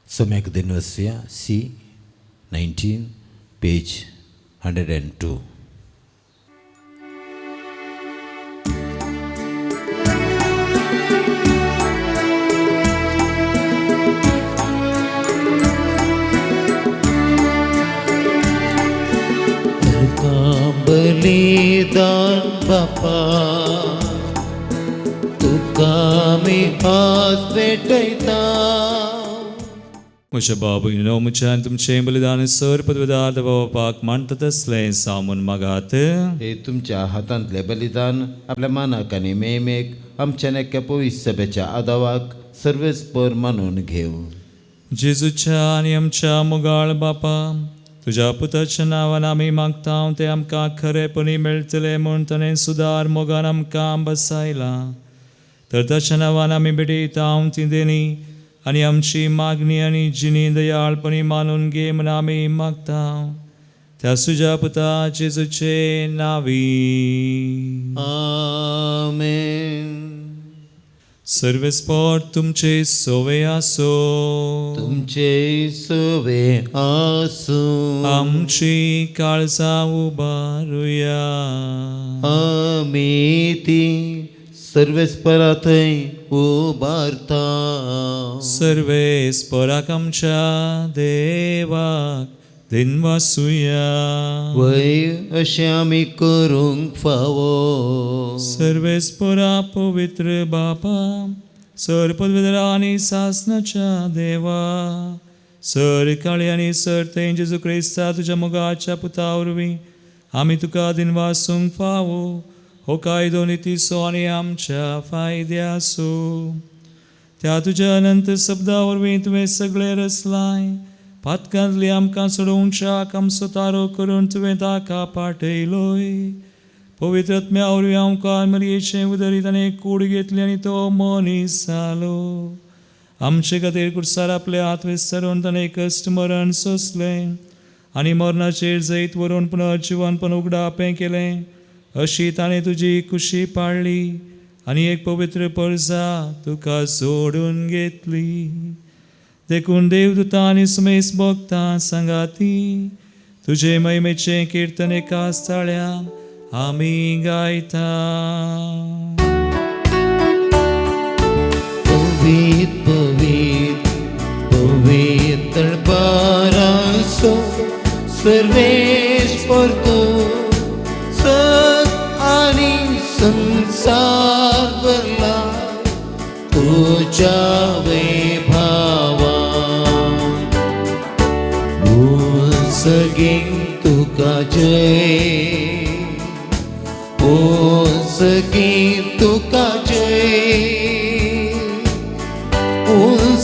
सम्यक दिनवस्या C19 पेज 102 बलिदान बापा तुका मी आज भेटयता म्हज्या बाबूनो म्हज्यान तुमचें बलिदान सर पदवेदार बापाक मानता तसलें सामून मागात हे तुमच्या हातांतले बलिदान आपल्या मानाक आनी मेमेक आमच्या नेक्या पवित्र सभेच्या आदावाक सर्वेस्पर मानून घेऊ जेजूच्या आनी आमच्या मुगाळ बापा तुज्या पुताच्या नांवान आमी मागता ते आमकां खरेपणी मेळटले म्हूण ताणें सुदार मोगान आमकां बसायला तर ताच्या नांवान आमी भेटयता ती देणी आनी आमची मागणी आनी जिणी दयाळपणी मानून घे म्हूण आमी मागता त्या तुज्या पुता जेजूचे नांवी आमेन सर्वेस्पर तुमचे सोवे आसो तुमचे सवे आसूं आमची काळजां उबारुया आमी ती सर्वेस्परा थंय उबारता सर्वेस्पराक आमच्या देवाक दिनवासुया वय अशें आमी करूंक फावो सर्वेस्परा पवित्र बापा सर पदवेदारा आनी सासनाच्या देवा सर काळी आनी सर तें जेजू क्रिस्ता तुज्या मोगाच्या पुता वरवीं आमी तुका दिनवासूंक फावो हो कायदो नितीसो आनी आमच्या फायद्यासो त्या तुज्या अनंत शब्दा वरवीं तुवें सगळे रचलाय पातकांतली आमकां सोडोवच्याक आमचो तारो करून तुवें ताका पाठयलोय पवित्र आत्म्या वरवीं आमकां मरयेचें उदरीत आनी कूड घेतली आनी तो मनीस जालो आमचे खातीर कुडसार आपले हात विस्तारून ताणें कश्ट मरण सोंसलें आनी मरणाचेर जैत व्हरून पुनर्जिवनपण उगडापें केलें अशी ताणें तुजी खुशी पाळ्ळी आनी एक पवित्र परजा तुका सोडून घेतली देखून देवदूतां आनी समेस भोगतां सांगाती तुजे महिमेचें किर्तन एकाच ताळ्यान आमी गायता पवित्र पवित्र पवित्र बारासो सर्वेश्वर तूं सत आनी संसार भरला तुज्या वैभवान सगळीं तुका जय ओ सगळीं तुका जय ओ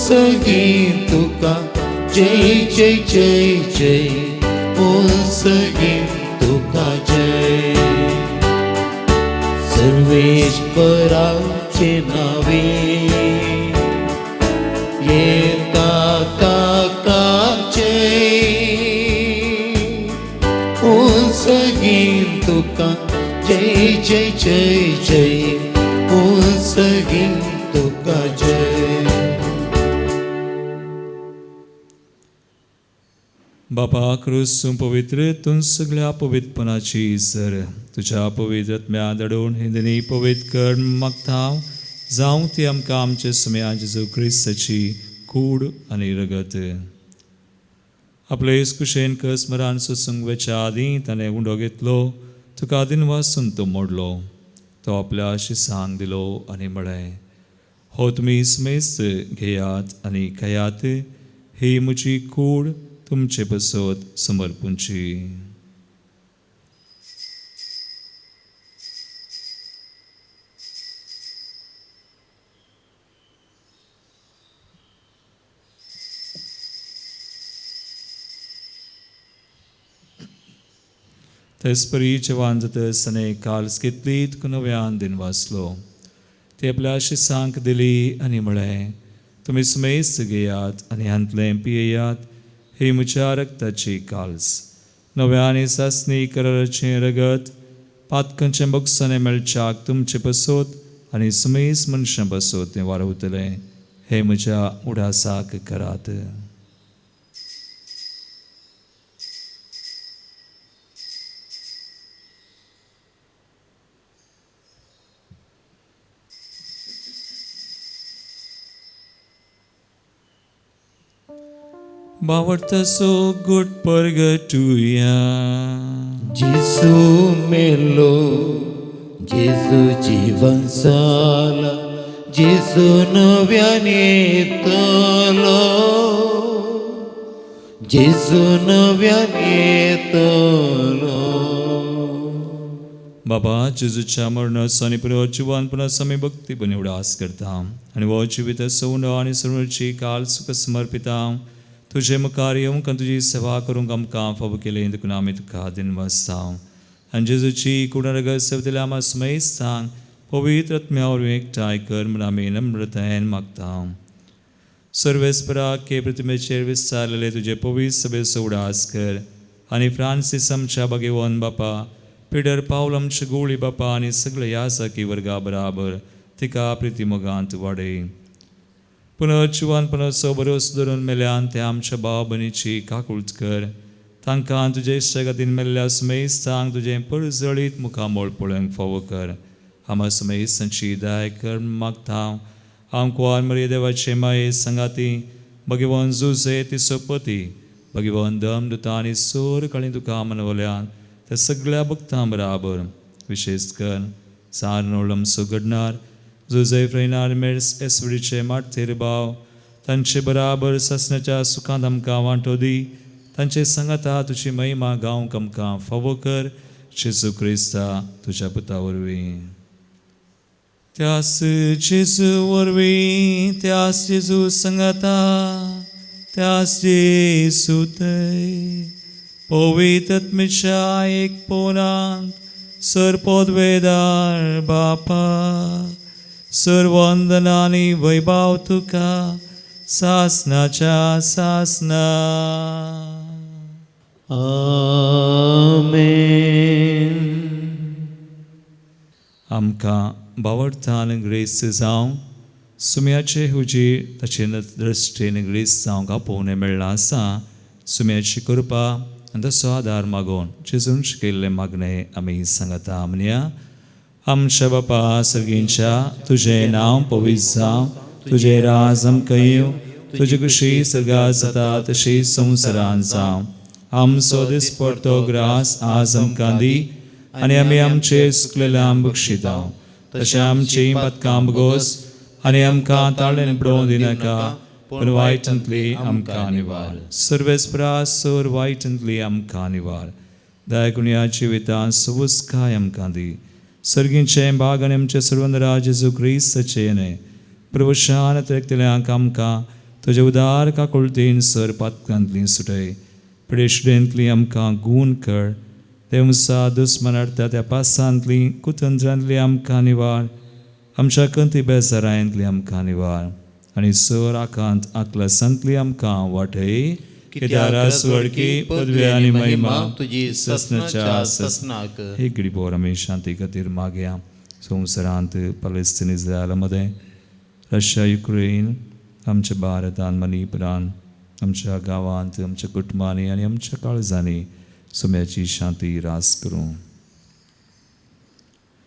सगळीं तुका जय जय जय जय ओ सगळीं तुका जय सर्वेश्वराचे नावे येता ताका जय ओ उंच घेईन तुका जय जय जय जय उंच घेईन तुका जय. बापा क्रिस्तू पवित्र तूं सगळ्या पवित्रपणाची सर तुझ्या पवित्र आत्म्या दडून हिंदनी पवित्र कर मागता जावं ती आमकां आमचे समया जेजू क्रिस्ताची कूड आनी रगत. आपले कुशेन कस मरान सुसंगवेच्या आदीं ताणें उंडो घेतलो तुका आदीन वाचून तो मोडलो तो आपल्या शिसांक दिलो आनी म्हळें हो तुमी समेस्त घेयात आनी खायात ही म्हजी कूड तुमचे बसत समर्पूंची. तेसपरी जवान जातसताना काल्स घेतली तुका नव्यान दिन वाचलो ती आपल्या शिसांक दिली आनी म्हळें तुमी समेस्त घेयात आनी हांतलें पियेयात ही म्हज्या रगताची काल्स नव्यानी सासणी कराराचें रगत पातकांचें बक्षांनी मेळच्याक तुमचे बसत आनी समेस्त मनशां बसत तें वारवतलें हे म्हज्या उडासाक करात. बावडतासो गुट परगटुया जेसू मेलो जेसू जीवन जाला जेसू नव्यान येतलो जेसू नव्यान येतलो. बाबा जेजूच्या मरणाचो आनी पुरो जिवानपणाचो आमी भक्तीपणी उडास करता आनी हो जिवीत सवण आनी सर्वची काल सुख समर्पिता तुझे मुखार येवंक आनी तुजी सेवा करूंक आमकां फाव केलें देखून आमी तुका दिन वाजता आनी जेजूची कुडरगत सेवतल्या आमा समेस्तांक पवित्र आत्म्या वरवीं एकठांय कर म्हूण आमी नम्रतायेन मागता. सर्वेस्परा के प्रतिमेचेर विस्तारलेले तुजे पवित्र सभेचो उडास कर आनी फ्रांसीस आमच्या भगेवन बापा पिडर पावल आमचे गोळी बापा आनी सगळे यासाकी वर्गा बराबर तिका प्रितीमोगांत वाडय. पुनर्जिवानपणाचो बरोस धरून मेल्यान ते आमच्या भाव भयणीची काकुळट कर तांकां तुजे इश्टागतीन मेल्ल्या समेस्तांक तुजें परजळीत मुखामोळ पळोवंक फावो कर. आमा समेस्तांची दाय कर मागता हांव कुंवार मरिये देवाचे माये संगाती भगवान जुजे तिचो पती भगवान दमदुता आनी सोर काळी तुका मनवल्यान त्या सगळ्या भक्तां बराबर विशेष कर सारनोळम सुगडणार जुझेफ रेनार मेर्स एसवडीचे माठेर भाव तांचे बराबर ससण्याच्या सुखांत आमकां वांटो दी तांचे सांगाता तुजी महिमा गावंक आमकां फावो कर जेजू क्रिस्ता तुज्या पुता वरवीं. त्यास जेजू वरवीं त्यास जेजू सांगाता त्यास जेजू थंय पवित्र आत्मेच्या एक पोनांत सरपोदवेदार बापा सर्वंदनानी वैभव तुका सासनाच्या सासना. आमेन. आमकां बावडतान ग्रेस जावं सुम्याचे हुजीर ताचे दृश्टेन ग्रेस जावंक आपोवणें मेळ्ळां आसा सुम्याची कृपा आनी तसो आदार मागोवन जेजून शिकयल्लें मागणें आमी सांगता म्हणया. आमच्या बापा सर्गींच्या तुजें नांव पवित्र जावं तुजें राज आमकां येवं तुजी कुशी सर्गांत जाता तशी संवसारांत जावं. आमचो दिसपडटो ग्रास आज आमकां दी आनी आमी आमचे चुकलेल्यांक बक्षिता तशें आमची पातकां बगोस आनी आमकां ताळेन पडोवं दिनाका पूण वायटांतली आमकां निवार. सर्वेस्परास सोर वायटांतली आमकां निवार. दायकुण्या जिवितांत सुवस्काय आमकां दी. सर्गींचे भाग आनी आमचे सर्वंदरा जेजू क्रिस्ताचे येणे प्रभुशान तेकतल्यांक आमकां तुजे उदार काकुळटीन सर पातकांतली सुटय. पिडेशडेंतली आमकां गूण कर. देवसा दुस्मनार्था त्या पासांतली कुतंत्रांतली आमकां निवार. आमच्या कंती बेजारांतली आमकां निवार आनी सर आकांत आकलासांतली आमकां वाटय कित्याक स्वर्गी पदवी आनी महिमा तुझी ससनाच्या ससनाक हे गिडीपोर आमी शांती खातीर मागया. संवसारांत पॅलेस्तीन इस्रायलामध्ये, रशिया युक्रेन, आमच्या भारतांत मणिपुरांत, आमच्या गांवांत, आमच्या कुटुंबांनी आनी आमच्या काळजांनी सुम्याची शांती रास करूं.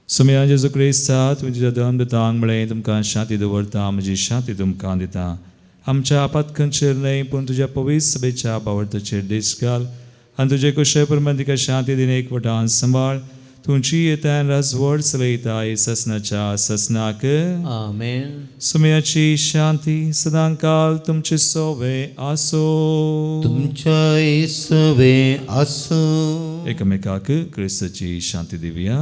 सुम्या जेजू क्रिस्ता तुमच्या दम दितांक म्हळें तुमकां शांती दवरता, म्हजी शांती तुमकां दिता. आमच्या आपातकांचेर न्हय पूण तुज्या पवित्र सभेच्या बावरताचेर देश घाल आनी तुजे कुशळ प्रमाण तिका शांती दिन एकवटान सांबाळ. तुमची येतान राजवट चलयता हे ससनाच्या ससनाक. आमेन. सुम्याची शांती सदांकाल तुमचे सोवे आसो. तुमच्या सवे आसो. एकमेकाक क्रिस्ताची शांती दिवया.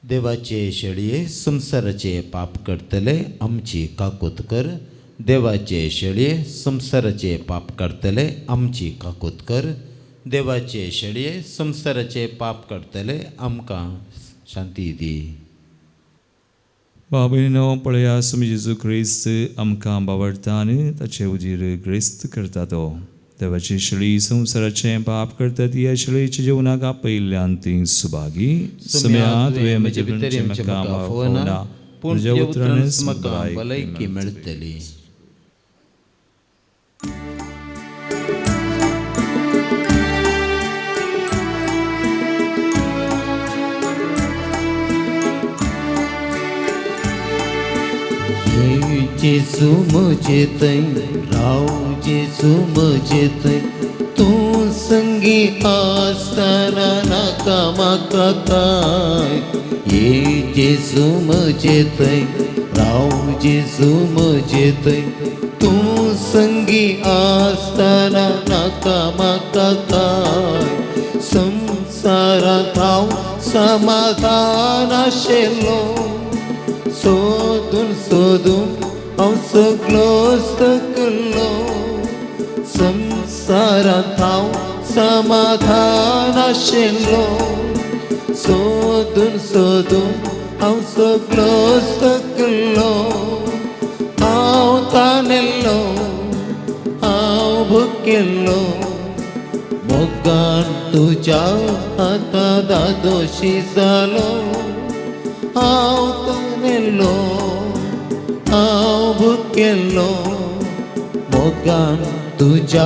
देवाचे शेळये संसाराचे पाप करतले आमची काकूत कर. देवाचे शेळये संसाराचे पाप करतले आमची काकूत कर. देवाचे शेळये संसाराचे पाप करतले आमकां शांती दी. बाबीनो पळया सुमी जेजू क्रिस्त आमकां बावरता आनी ताचे उजीर ग्रेस्त करता तो. देवाची शेळी संवसाराचें पाप करतात ह्या शेळयेच्या जेवणाक आपयल्ल्यान ती सुभागी. सुम्या तुवें म्हजे भितर म्हाका माफवना पूण तुज्या उतरानच म्हाका भलायकी भलायकी मेळटली. जेजू म्हजे थंय राव, जेजू म्हजे थंय तूं संगी आसतना नाका म्हाका काय. ये जेजू म्हजे थंय राव, जेजू म्हजे थंय तूं संगी आसतना नाका म्हाका काय. संवसारांत हांव समाधान आशिल्लो, सोदून सोदून हांव सगळो थकलो. संवसारांत हांव समाधान आशिल्लो, सोदून सोदून हांव सगळो थकलो. हांव ताणिल्लो, हांव भुकेल्लो, मोगान तुज्या हातांत दोशी जालो. हांव ताणिल्लो, हांव भुकेल्लो, मोगान तुज्या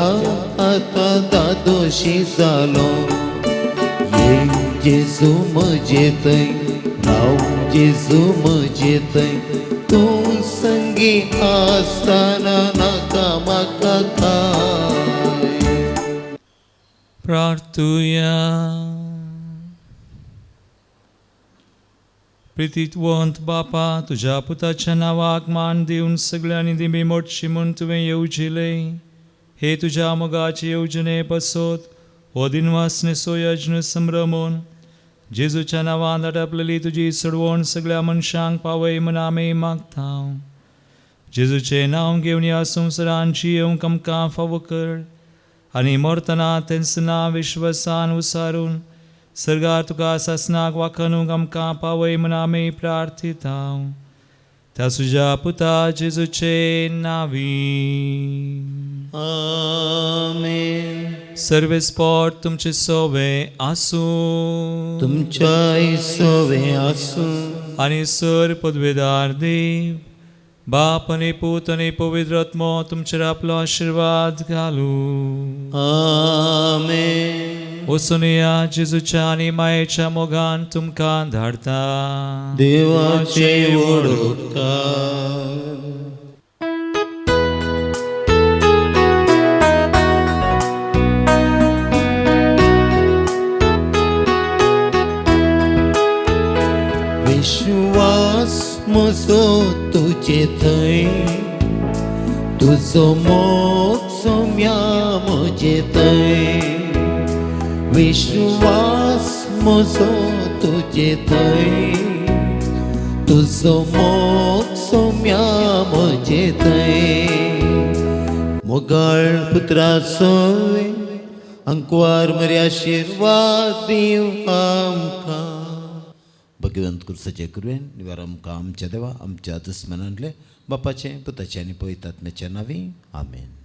हातांत दोशी जालो. ये जेजू म्हजे थंय राव, जेजू म्हजे थंय तूं संगी आसतना नाका म्हाका काय. प्रार्थुया. प्रितीवंत बापा, तुज्या पुताच्या नांवाक मान दिवन सगळ्यांनी दिमी मोडची म्हूण तुवें येवजिले. हे तुज्या मोगाचे येवजणे बसोत हो दिनवासनेचो यज्ञ संभ्रमून जेजूच्या नांवान आटापलेली तुजी सोडवण सगळ्या मनशांक पावय म्हूण आमी मागता. जेजूचें नांव घेवन ह्या संवसारांत जियोंक आमकां फावो कर आनी मरतना तेंचें नांव विश्वासान उसारून सर्गार तुका सासनाक वाखणूंक आमकां पावय म्हूण आमी प्रार्थिता. त्या तुज्या पुता जेजूचे नांवी. आमेन. सर्वेस्पोट तुमचे सोवे आसूं. तुमच्या सोवे आसूं. आनी सर पदवेदार देव बाप आनी पूत आनी पवित्र आत्मो तुमचेर आपलो आशिर्वाद घालूं. आमेन. वचून या जेजूच्या आनी मायेच्या मोगान तुमकां धाडटा. देवाचे वडोवकार. विश्वास म्हजो तुजे थंय, तुजो मोग सोम्या म्हजे थंय. विश्वास म्हजो तुजे थंय, तुजो मोग सोम्या म्हजे थंय. मोगाळ पुत्रा सोय अंकुवार मरे आशिर्वाद दिव आमकां. भगवंत कृष्णाचे कृपेन निवार आमकां आमच्या देवा आमच्या दुस्मनांतले बापाचें पुताचें आनी पवित्र आत्म्याच्या नांवी आमेन.